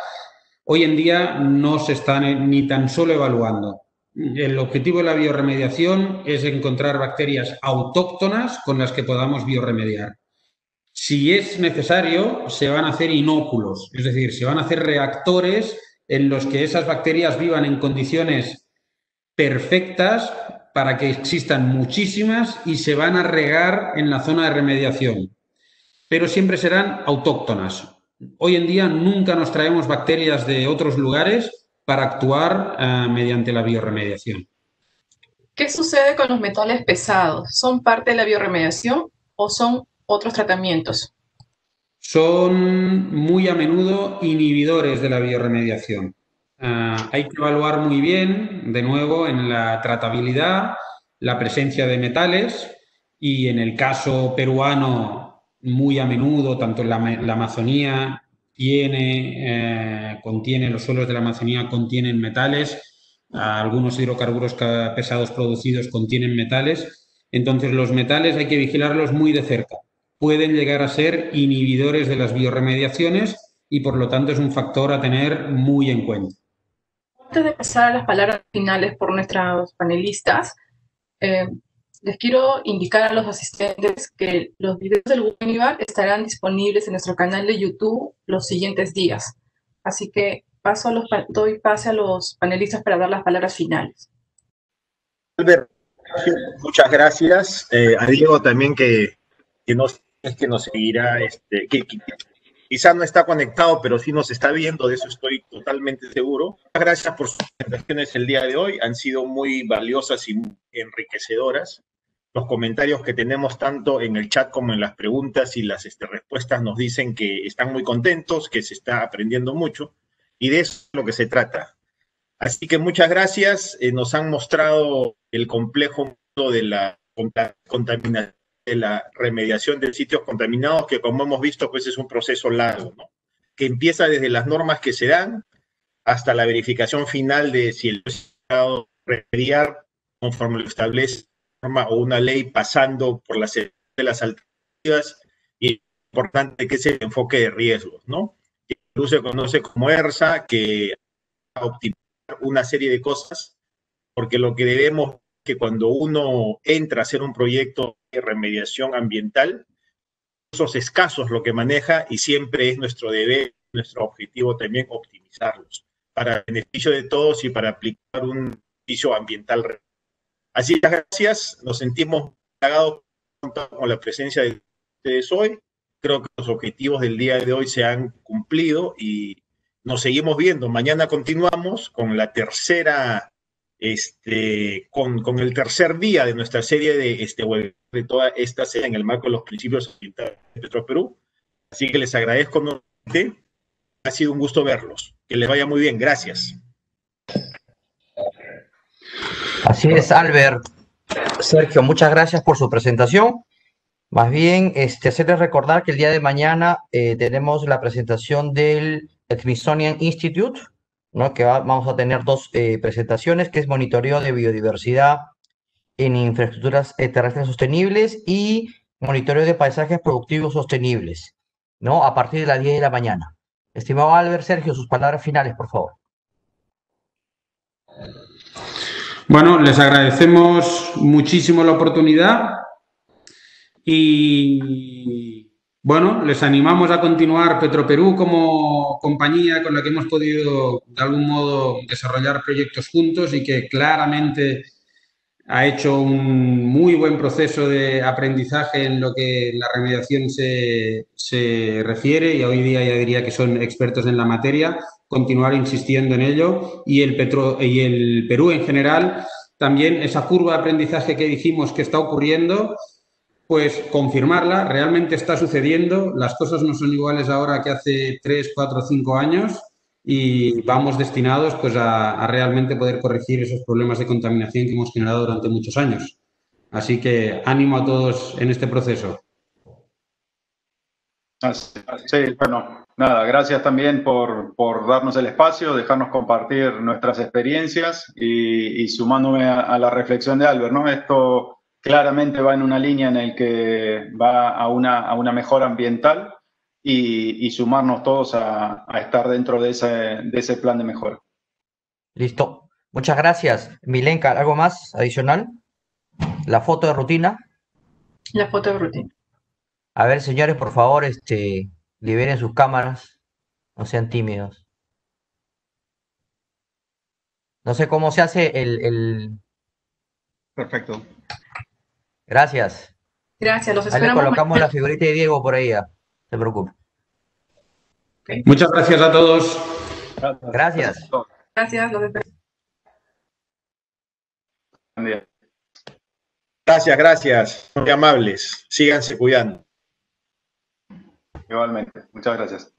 hoy en día no se están ni tan solo evaluando. El objetivo de la bioremediación es encontrar bacterias autóctonas con las que podamos bioremediar. Si es necesario, se van a hacer inóculos, es decir, se van a hacer reactores en los que esas bacterias vivan en condiciones perfectas para que existan muchísimas y se van a regar en la zona de remediación. Pero siempre serán autóctonas. Hoy en día nunca nos traemos bacterias de otros lugares para actuar mediante la bioremediación. ¿Qué sucede con los metales pesados? ¿Son parte de la bioremediación o son otros tratamientos? Son muy a menudo inhibidores de la bioremediación. Hay que evaluar muy bien, de nuevo, en la tratabilidad, la presencia de metales y en el caso peruano, muy a menudo, tanto en la Amazonía contiene, los suelos de la Amazonía contienen metales, algunos hidrocarburos pesados producidos contienen metales, entonces los metales hay que vigilarlos muy de cerca. Pueden llegar a ser inhibidores de las bioremediaciones y, por lo tanto, es un factor a tener muy en cuenta. Antes de pasar a las palabras finales por nuestros panelistas, les quiero indicar a los asistentes que los videos del webinar estarán disponibles en nuestro canal de YouTube los siguientes días. Así que doy pase a los panelistas para dar las palabras finales. Albert, muchas gracias. A Diego también que nos seguirá, que quizá no está conectado, pero sí nos está viendo, de eso estoy totalmente seguro. Muchas gracias por sus presentaciones el día de hoy, han sido muy valiosas y enriquecedoras. los comentarios que tenemos tanto en el chat como en las preguntas y las respuestas nos dicen que están muy contentos, que se está aprendiendo mucho, y de eso es lo que se trata. Así que muchas gracias. Nos han mostrado el complejo mundo de la contaminación, de la remediación de sitios contaminados, que como hemos visto, pues es un proceso largo, ¿no? Que empieza desde las normas que se dan hasta la verificación final de si el Estado remediar conforme lo establece norma o una ley, pasando por las alternativas, y es importante que es el enfoque de riesgos, ¿no? Que se conoce como ERSA, que va a optimizar una serie de cosas, porque lo que debemos que cuando uno entra a hacer un proyecto de remediación ambiental, esos escasos lo que maneja, y siempre es nuestro deber, nuestro objetivo también optimizarlos, para beneficio de todos y para aplicar un servicio ambiental. Así que gracias, nos sentimos halagados con la presencia de ustedes hoy. Creo que los objetivos del día de hoy se han cumplido y nos seguimos viendo. Mañana continuamos con la tercera, con el tercer día de nuestra serie de toda esta serie en el marco de los principios ambientales de Petroperú. Así que les agradezco nuevamente. Ha sido un gusto verlos. Que les vaya muy bien. Gracias. Así es, Albert. Sergio, muchas gracias por su presentación. Más bien, hacerles recordar que el día de mañana tenemos la presentación del Smithsonian Institute, ¿no? Que vamos a tener dos presentaciones, que es monitoreo de biodiversidad en infraestructuras terrestres sostenibles y monitoreo de paisajes productivos sostenibles, ¿no? A partir de las 10 de la mañana. Estimado Albert, Sergio, sus palabras finales, por favor. Bueno, les agradecemos muchísimo la oportunidad y, bueno, les animamos a continuar Petroperú como compañía con la que hemos podido, de algún modo, desarrollar proyectos juntos y que claramente ha hecho un muy buen proceso de aprendizaje en lo que la remediación se refiere, y hoy día ya diría que son expertos en la materia. Continuar insistiendo en ello, y el Perú en general también, esa curva de aprendizaje que dijimos que está ocurriendo, pues confirmarla. Realmente está sucediendo, las cosas no son iguales ahora que hace 3, 4, 5 años, y vamos destinados pues a realmente poder corregir esos problemas de contaminación que hemos generado durante muchos años. Así que ánimo a todos en este proceso. Sí, bueno, nada, gracias también por darnos el espacio, dejarnos compartir nuestras experiencias y sumándome a la reflexión de Albert, ¿no? Esto claramente va en una línea en la que va a una mejora ambiental y sumarnos todos a estar dentro de ese plan de mejora. Listo. Muchas gracias. Milenka, ¿algo más adicional? ¿La foto de rutina? La foto de rutina. A ver, señores, por favor, liberen sus cámaras, no sean tímidos. No sé cómo se hace el... Perfecto. Gracias. Gracias, los Ahí le esperamos. colocamos la figurita de Diego por ahí, no se preocupe. Okay. Muchas gracias a todos. Gracias. Gracias, los esperamos. Buen día. Gracias. Muy amables. Síganse cuidando. Igualmente. Muchas gracias.